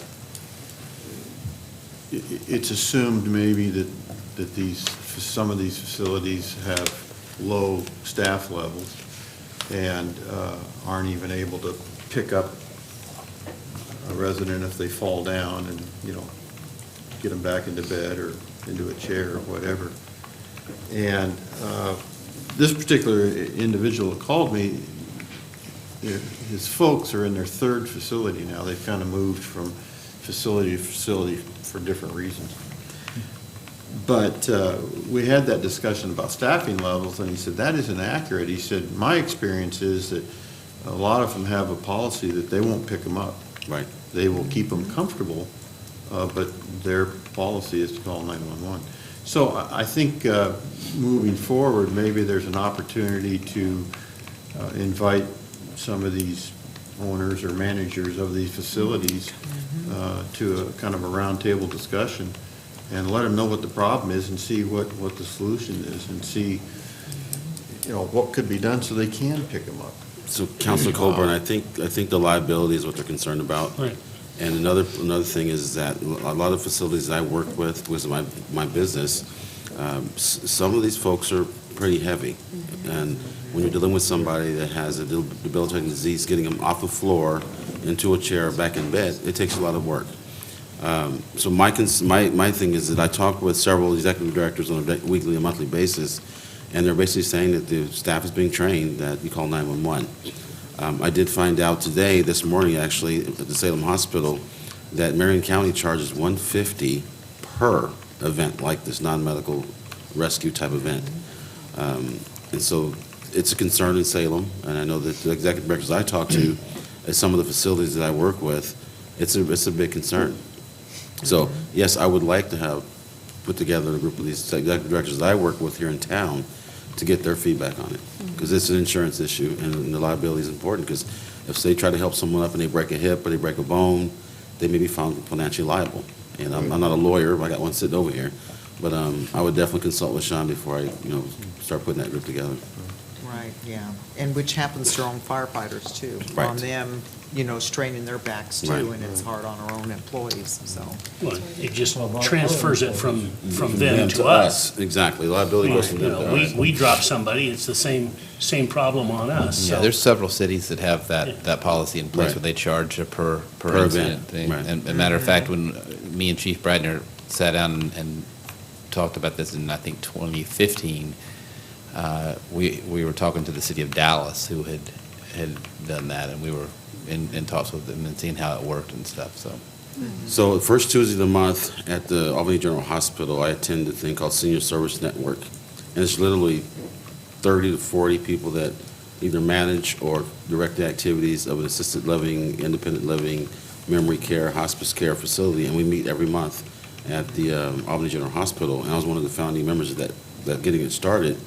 [SPEAKER 7] it's assumed maybe that some of these facilities have low staff levels and aren't even able to pick up a resident if they fall down and, get them back into bed or into a chair or whatever. And this particular individual that called me, his folks are in their third facility now. They've kind of moved from facility to facility for different reasons. But we had that discussion about staffing levels, and he said, that isn't accurate. He said, my experience is that a lot of them have a policy that they won't pick them up.
[SPEAKER 8] Right.
[SPEAKER 7] They will keep them comfortable, but their policy is to call 911. So I think moving forward, maybe there's an opportunity to invite some of these owners or managers of these facilities to a kind of a roundtable discussion and let them know what the problem is and see what the solution is and see, what could be done so they can pick them up.
[SPEAKER 8] So, Councilor Colburn, I think the liability is what they're concerned about.
[SPEAKER 1] Right.
[SPEAKER 8] And another thing is that a lot of facilities I work with my business, some of these folks are pretty heavy. And when you're dealing with somebody that has a debilitating disease, getting them off the floor into a chair, back in bed, it takes a lot of work. So my thing is that I talk with several executive directors on a weekly and monthly basis, and they're basically saying that the staff is being trained that you call 911. I did find out today, this morning actually, at the Salem Hospital, that Marion County charges $150 per event like this non-medical rescue type event. And so it's a concern in Salem, and I know that the executive directors I talk to at some of the facilities that I work with, it's a big concern. So, yes, I would like to have put together a group of these executive directors that I work with here in town to get their feedback on it, because it's an insurance issue, and the liability is important, because if they try to help someone up and they break a hip or they break a bone, they may be found financially liable. And I'm not a lawyer, but I got one sitting over here, but I would definitely consult with Sean before I, start putting that group together.
[SPEAKER 2] Right, yeah. And which happens to our own firefighters too.
[SPEAKER 8] Right.
[SPEAKER 2] On them, straining their backs too,
[SPEAKER 8] Right.
[SPEAKER 2] and it's hard on our own employees, so.
[SPEAKER 1] Well, it just transfers it from them to us.
[SPEAKER 8] Exactly, liability goes from
[SPEAKER 1] You
[SPEAKER 8] them
[SPEAKER 1] know,
[SPEAKER 8] to us.
[SPEAKER 1] we drop somebody, it's the same problem on us,
[SPEAKER 6] Yeah,
[SPEAKER 1] so.
[SPEAKER 6] there's several cities that have that policy in place
[SPEAKER 8] Right.
[SPEAKER 6] where they charge a per
[SPEAKER 8] Per
[SPEAKER 6] incident
[SPEAKER 8] event,
[SPEAKER 6] thing.
[SPEAKER 8] right.
[SPEAKER 6] And a matter of fact, when me and Chief Bradner sat down and talked about this in, I think, 2015, we were talking to the city of Dallas, who had done that, and we were in talks with them and seeing how it worked and stuff, so.
[SPEAKER 8] So the first Tuesday of the month at the Albany General Hospital, I attend a thing called Senior Service Network. And it's literally 30 to 40 people that either manage or direct the activities of an assisted living, independent living, memory care, hospice care facility. And we meet every month at the Albany General Hospital. And I was one of the founding members of that getting it started.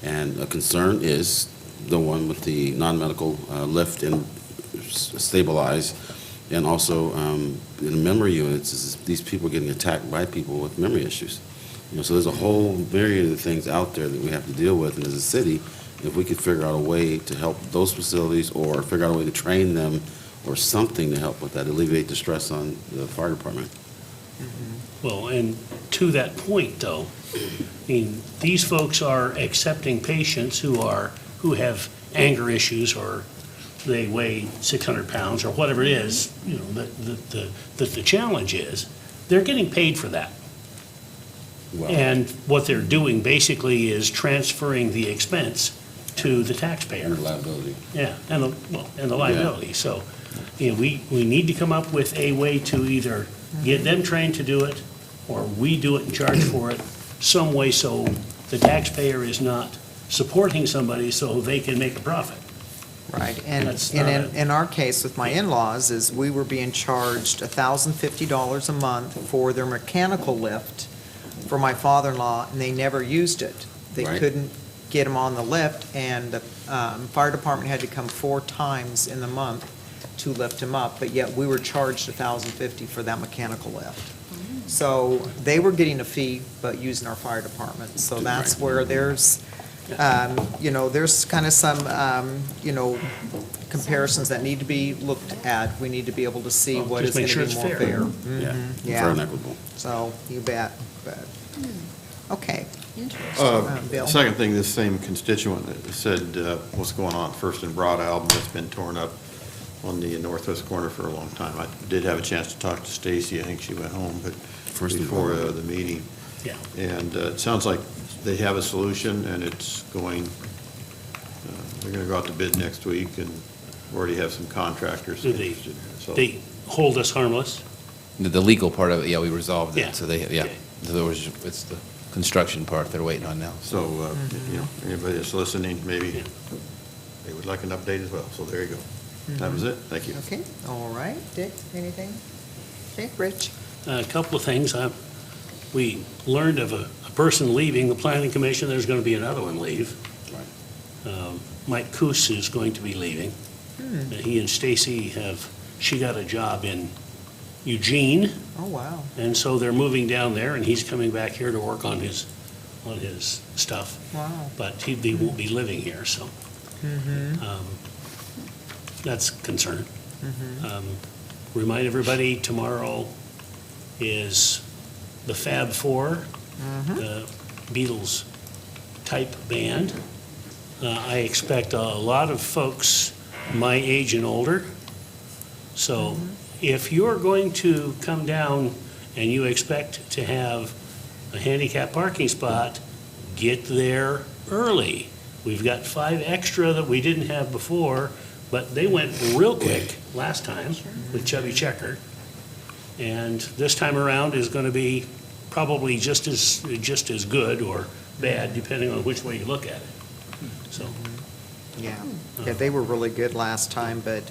[SPEAKER 8] And a concern is the one with the non-medical lift and stabilize. And also, in the memory units, is these people getting attacked by people with memory issues. So there's a whole myriad of things out there that we have to deal with, and as a city, if we could figure out a way to help those facilities, or figure out a way to train them, or something to help with that, alleviate the stress on the fire department.
[SPEAKER 1] Well, and to that point, though, I mean, these folks are accepting patients who have anger issues, or they weigh 600 pounds, or whatever it is, that the challenge is, they're getting paid for that.
[SPEAKER 8] Well,
[SPEAKER 1] And what they're doing basically is transferring the expense to the taxpayer.
[SPEAKER 8] and liability.
[SPEAKER 1] Yeah, and the liability. So, we need to come up with a way to either get them trained to do it, or we do it and charge for it, some way so the taxpayer is not supporting somebody so they can make a profit.
[SPEAKER 2] Right, and
[SPEAKER 1] That's not
[SPEAKER 2] in our case with my in-laws, is we were being charged $1,050 a month for their mechanical lift for my father-in-law, and they never used it. They
[SPEAKER 8] Right.
[SPEAKER 2] couldn't get him on the lift, and the fire department had to come 4 times in the month to lift him up, but yet we were charged $1,050 for that mechanical lift. So they were getting a fee, but using our fire department. So that's where there's, there's kind of some, comparisons that need to be looked at. We need to be able to see what is
[SPEAKER 1] Just
[SPEAKER 2] going
[SPEAKER 1] make
[SPEAKER 2] to
[SPEAKER 1] sure
[SPEAKER 2] be
[SPEAKER 1] it's
[SPEAKER 2] more
[SPEAKER 1] fair.
[SPEAKER 2] fair.
[SPEAKER 8] Yeah,
[SPEAKER 2] Mhm,
[SPEAKER 8] fair and equitable.
[SPEAKER 2] So, you bet. Okay. Bill?
[SPEAKER 7] Second thing, this same constituent said, what's going on first in Broad Albany, it's been torn up on the northwest corner for a long time. I did have a chance to talk to Stacy, I think she went home, but
[SPEAKER 8] First in
[SPEAKER 7] before
[SPEAKER 8] Broad.
[SPEAKER 7] the meeting.
[SPEAKER 1] Yeah.
[SPEAKER 7] And it sounds like they have a solution, and it's going, they're going to go out to bid next week, and already have some contractors
[SPEAKER 1] Do they-
[SPEAKER 7] interested. So-
[SPEAKER 1] They hold us harmless.
[SPEAKER 6] The legal part of it, yeah, we resolved
[SPEAKER 1] Yeah.
[SPEAKER 6] it, so it's the construction part they're waiting on now.
[SPEAKER 7] So, anybody that's listening, maybe they would like an update as well, so there you go. That was it, thank you.
[SPEAKER 2] Okay, all right. Dick, anything? Okay, Rich?
[SPEAKER 1] A couple of things. We learned of a person leaving the planning commission, there's going to be another one leave. Mike Coos is going to be leaving. He and Stacy she got a job in Eugene,
[SPEAKER 2] Oh, wow.
[SPEAKER 1] and so they're moving down there, and he's coming back here to work on his stuff.
[SPEAKER 2] Wow.
[SPEAKER 1] But he won't be living here, so that's a concern. Remind everybody, tomorrow is the Fab Four, the Beatles type band. I expect a lot of folks my age and older. So if you're going to come down and you expect to have a handicap parking spot, get there early. We've got 5 extra that we didn't have before, but they went real quick last time with Chubby Checker. And this time around is going to be probably just as good or bad, depending on which way you look at it. So,
[SPEAKER 2] Yeah, yeah, they were really good last time, but,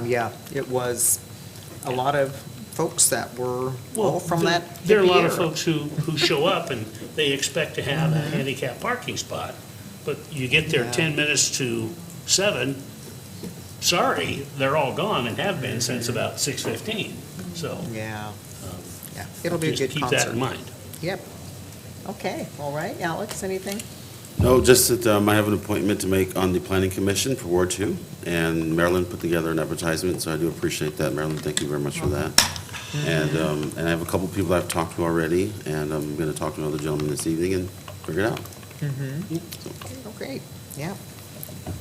[SPEAKER 2] yeah, it was a lot of folks that were all from that
[SPEAKER 1] there are a lot
[SPEAKER 2] hippie
[SPEAKER 1] of
[SPEAKER 2] era.
[SPEAKER 1] folks who show up and they expect to have a handicap parking spot, but you get there
[SPEAKER 2] Yeah.
[SPEAKER 1] 10 minutes to 7, sorry, they're all gone and have been since about 6:15, so.
[SPEAKER 2] Yeah, yeah, it'll be a good
[SPEAKER 1] Just
[SPEAKER 2] concert.
[SPEAKER 1] keep that in mind.
[SPEAKER 2] Yep. Okay, all right, Alex, anything?
[SPEAKER 8] No, just that I have an appointment to make on the Planning Commission for Ward 2, and Marilyn put together an advertisement, so I do appreciate that, Marilyn, thank you very much for that. And I have a couple people I've talked to already, and I'm going to talk to another gentleman this evening and figure it out.
[SPEAKER 2] Oh, great, yeah.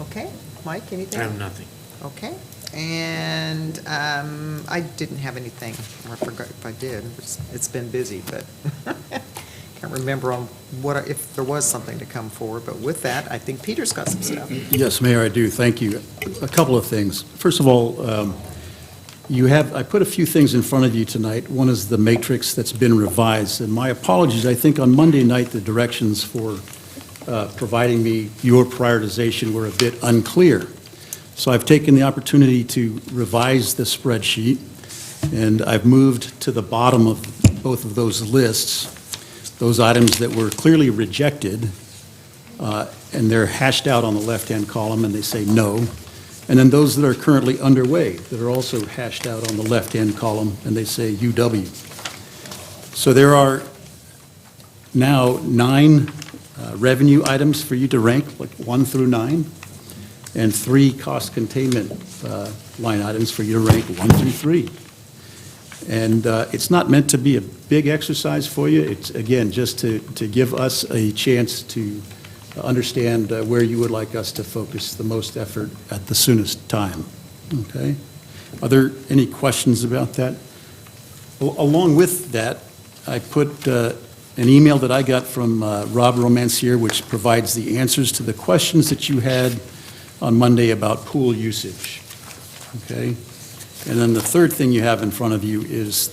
[SPEAKER 2] Okay, Mike, anything?
[SPEAKER 11] I have nothing.
[SPEAKER 2] Okay, and I didn't have anything, or I forgot if I did. It's been busy, but can't remember on what, if there was something to come forward. But with that, I think Peter's got some stuff.
[SPEAKER 16] Yes, Mayor, I do. Thank you. A couple of things. First of all, I put a few things in front of you tonight. One is the matrix that's been revised. And my apologies, I think on Monday night, the directions for providing me your prioritization were a bit unclear. So I've taken the opportunity to revise the spreadsheet, and I've moved to the bottom of both of those lists those items that were clearly rejected, and they're hashed out on the left-hand column, and they say no. And then those that are currently underway, that are also hashed out on the left-hand column, and they say UW. So there are now 9 revenue items for you to rank, like 1 through 9, and 3 cost containment line items for you to rank 1 through 3. And it's not meant to be a big exercise for you. It's, again, just to give us a chance to understand where you would like us to focus the most effort at the soonest time. Okay? Are there any questions about that? Along with that, I put an email that I got from Rob Romancier, which provides the answers to the questions that you had on Monday about pool usage. Okay? And then the third thing you have in front of you is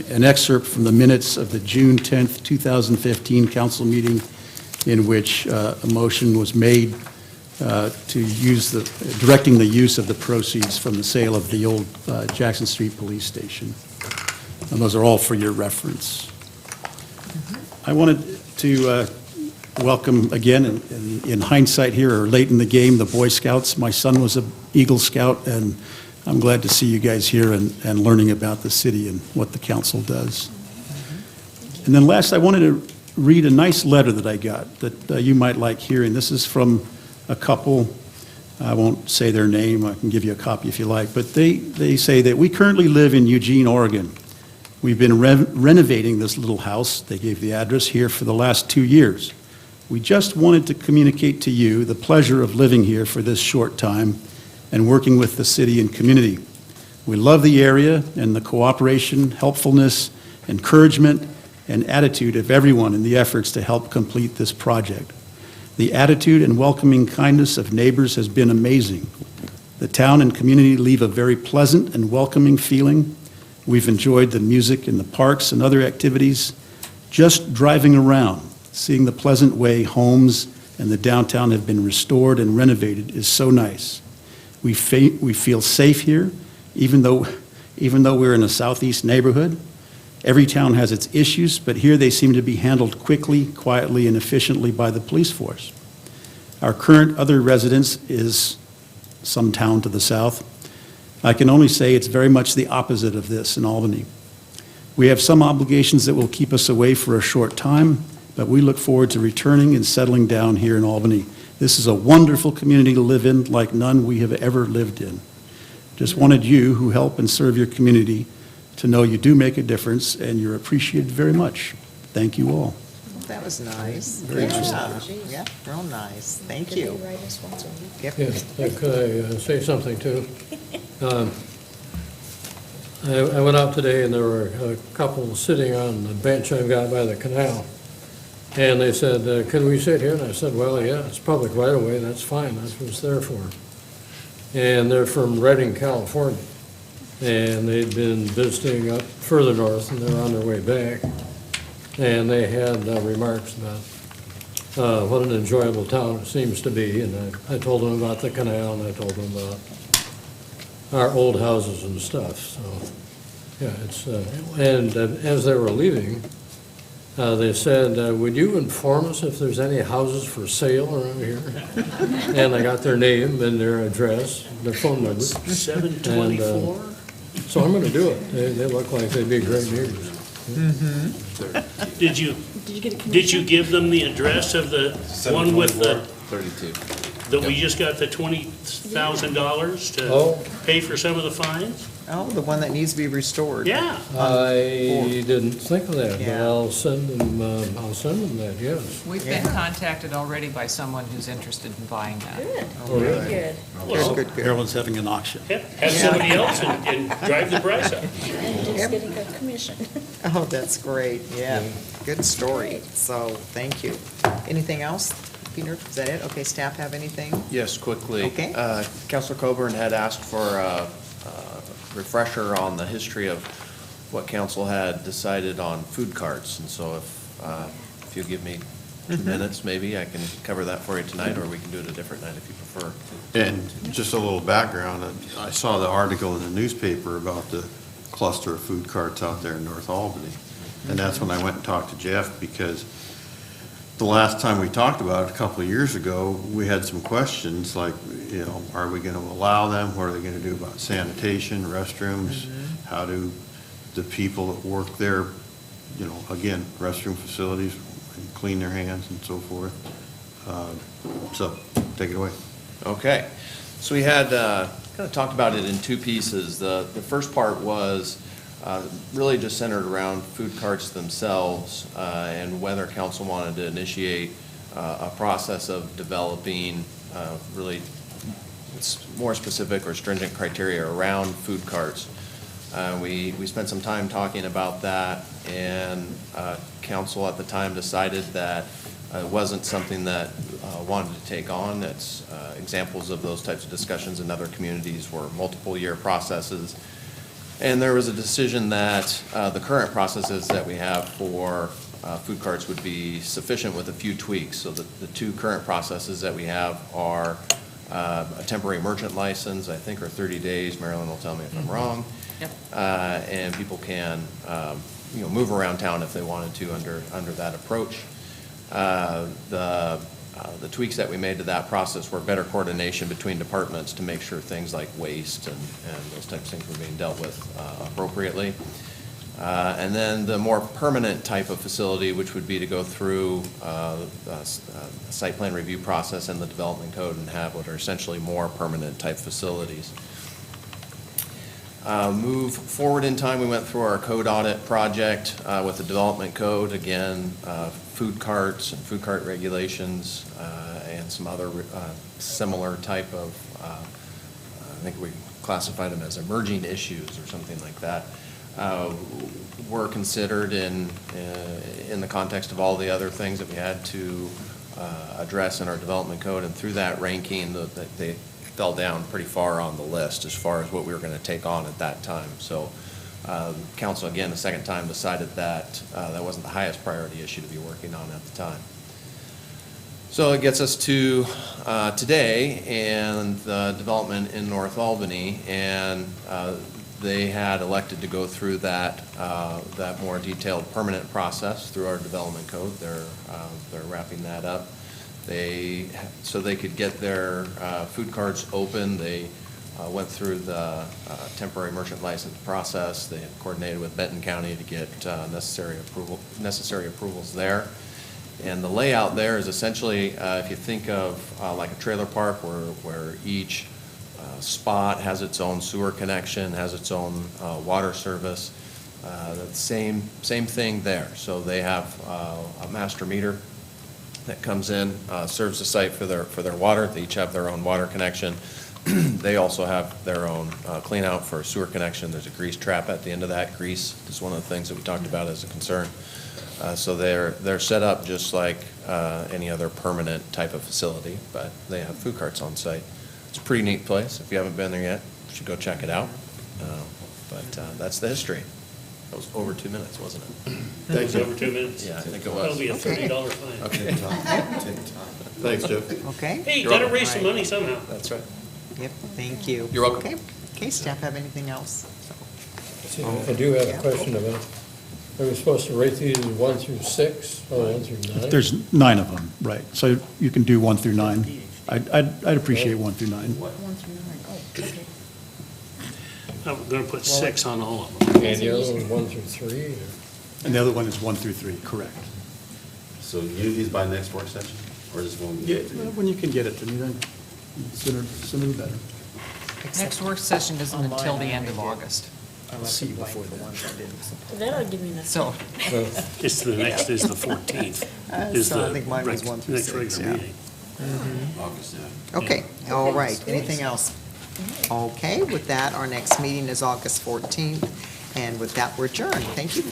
[SPEAKER 16] an excerpt from the minutes of the June 10th, 2015 council meeting, in which a motion was made to use directing the use of the proceeds from the sale of the old Jackson Street Police Station. And those are all for your reference. I wanted to welcome again, in hindsight here, or late in the game, the Boy Scouts. My son was an Eagle Scout, and I'm glad to see you guys here and learning about the city and what the council does. And then last, I wanted to read a nice letter that I got that you might like hearing. This is from a couple. I won't say their name. I can give you a copy if you like. But they say that we currently live in Eugene, Oregon. We've been renovating this little house, they gave the address here, for the last 2 years. We just wanted to communicate to you the pleasure of living here for this short time and working with the city and community. We love the area and the cooperation, helpfulness, encouragement, and attitude of everyone in the efforts to help complete this project. The attitude and welcoming kindness of neighbors has been amazing. The town and community leave a very pleasant and welcoming feeling. We've enjoyed the music in the parks and other activities. Just driving around, seeing the pleasant way homes and the downtown have been restored and renovated is so nice. We feel safe here, even though we're in a southeast neighborhood. Every town has its issues, but here they seem to be handled quickly, quietly, and efficiently by the police force. Our current other residence is some town to the south. I can only say it's very much the opposite of this in Albany. We have some obligations that will keep us away for a short time, but we look forward to returning and settling down here in Albany. This is a wonderful community to live in, like none we have ever lived in. Just wanted you, who help and serve your community, to know you do make a difference, and you're appreciated very much. Thank you all.
[SPEAKER 2] That was nice.
[SPEAKER 16] Very nice.
[SPEAKER 2] Yeah, real nice. Thank you. Yep.
[SPEAKER 12] Yes, could I say something too? I went out today and there were a couple sitting on the bench I've got by the canal. And they said, can we sit here? And I said, well, yeah, it's public right of way, that's fine, that's what it's there for. And they're from Redding, California. And they'd been visiting up further north and they're on their way back. And they had remarks about what an enjoyable town it seems to be, and I told them about the canal, and I told them about our old houses and stuff, so, yeah, it's, and as they were leaving, they said, would you inform us if there's any houses for sale around here? And I got their name and their address, their phone number.
[SPEAKER 1] 724?
[SPEAKER 12] So I'm gonna do it. They look like they'd be great neighbors.
[SPEAKER 1] Did you,
[SPEAKER 4] Did you get a commission?
[SPEAKER 1] did you give them the address of the one with the,
[SPEAKER 6] 32.
[SPEAKER 1] that we just got the $20,000
[SPEAKER 12] Oh.
[SPEAKER 1] to pay for some of the fines?
[SPEAKER 2] Oh, the one that needs to be restored.
[SPEAKER 1] Yeah.
[SPEAKER 12] I didn't think of that, but
[SPEAKER 2] Yeah.
[SPEAKER 12] I'll send them that, yes.
[SPEAKER 15] We've been contacted already by someone who's interested in buying that.
[SPEAKER 4] Good,
[SPEAKER 12] Oh,
[SPEAKER 4] very
[SPEAKER 12] really?
[SPEAKER 4] good.
[SPEAKER 1] Well,
[SPEAKER 2] Good, good.
[SPEAKER 11] Everyone's having an auction.
[SPEAKER 1] have somebody else and drive the price up.
[SPEAKER 4] And just getting a commission.
[SPEAKER 2] Oh, that's great, yeah. Good story. So, thank you. Anything else, Peter? Is that it? Okay, staff have anything?
[SPEAKER 9] Yes, quickly.
[SPEAKER 2] Okay.
[SPEAKER 9] Counselor Coburn had asked for a refresher on the history of what council had decided on food carts. And so if you give me 2 minutes, maybe I can cover that for you tonight, or we can do it a different night if you prefer.
[SPEAKER 7] And just a little background, I saw the article in the newspaper about the cluster of food carts out there in North Albany. And that's when I went and talked to Jeff, because the last time we talked about it, a couple of years ago, we had some questions like, you know, are we gonna allow them? What are they gonna do about sanitation, restrooms? How do the people that work there, you know, again, restroom facilities, and clean their hands and so forth? So, take it away.
[SPEAKER 9] Okay, so we had kind of talked about it in two pieces. The first part was really just centered around food carts themselves and whether council wanted to initiate a process of developing really more specific or stringent criteria around food carts. We spent some time talking about that, and council at the time decided that it wasn't something that wanted to take on. It's examples of those types of discussions in other communities were multiple-year processes. And there was a decision that the current processes that we have for food carts would be sufficient with a few tweaks. So the two current processes that we have are a temporary merchant license, I think, are 30 days. Marilyn will tell me if I'm wrong.
[SPEAKER 15] Yep.
[SPEAKER 9] And people can, move around town if they wanted to under that approach. The tweaks that we made to that process were better coordination between departments to make sure things like waste and those types of things were being dealt with appropriately. And then the more permanent type of facility, which would be to go through a site plan review process and the development code and have what are essentially more permanent type facilities. Move forward in time, we went through our code audit project with the development code, again, food carts and food cart regulations, and some other similar type of, I think we classified them as emerging issues or something like that, were considered in the context of all the other things that we had to address in our development code, and through that ranking, they fell down pretty far on the list as far as what we were going to take on at that time. So council, again, the second time decided that that wasn't the highest priority issue to be working on at the time. So it gets us to today and the development in North Albany, and they had elected to go through that more detailed permanent process through our development code. They're wrapping that up. So they could get their food carts open. They went through the temporary merchant license process. They had coordinated with Benton County to get necessary approvals there. And the layout there is essentially, if you think of like a trailer park where each spot has its own sewer connection, has its own water service, the same thing there. So they have a master meter that comes in, serves the site for their water. They each have their own water connection. They also have their own clean out for a sewer connection. There's a grease trap at the end of that. Grease is one of the things that we talked about as a concern. So they're set up just like any other permanent type of facility, but they have food carts on site. It's a pretty neat place. If you haven't been there yet, you should go check it out. But that's the history. That was over 2 minutes, wasn't it?
[SPEAKER 1] Thanks. Over 2 minutes?
[SPEAKER 9] Yeah, I think it was.
[SPEAKER 1] That'll be a
[SPEAKER 2] Okay.
[SPEAKER 1] $30 fine.
[SPEAKER 9] Okay.
[SPEAKER 7] Thanks, Jeff.
[SPEAKER 2] Okay?
[SPEAKER 1] Hey, you
[SPEAKER 9] You're
[SPEAKER 1] gotta
[SPEAKER 9] welcome.
[SPEAKER 1] raise some money somehow.
[SPEAKER 9] That's right.
[SPEAKER 2] Yep, thank you.
[SPEAKER 9] You're welcome.
[SPEAKER 2] Okay, okay, staff have anything else?
[SPEAKER 12] See, I do have a question about, are we supposed to rate these 1 through 6 or 1 through 9?
[SPEAKER 16] There's 9 of them, right. So you can do 1 through 9. I'd appreciate 1 through 9.
[SPEAKER 4] 1 through 9, oh, okay.
[SPEAKER 1] I'm gonna put 6 on all of them.
[SPEAKER 12] And the other one, 1 through 3? or-
[SPEAKER 16] And the other one is 1 through 3, correct.
[SPEAKER 8] So you these by next work session, or just one?
[SPEAKER 16] Yeah, when you can get it to me, then sooner the better.
[SPEAKER 15] Next work session isn't until the end of August.
[SPEAKER 2] See you before that.
[SPEAKER 4] That'll give me enough.
[SPEAKER 15] So,
[SPEAKER 1] It's the next is the 14th. Is
[SPEAKER 2] So I
[SPEAKER 1] the
[SPEAKER 2] think mine was
[SPEAKER 1] reg-
[SPEAKER 2] 1 through
[SPEAKER 1] next
[SPEAKER 2] 6,
[SPEAKER 1] regular
[SPEAKER 2] yeah.
[SPEAKER 1] meeting.
[SPEAKER 8] August, yeah.
[SPEAKER 2] Okay, all right, anything else? Okay, with that, our next meeting is August 14th, and with that, we're adjourned. Thank you.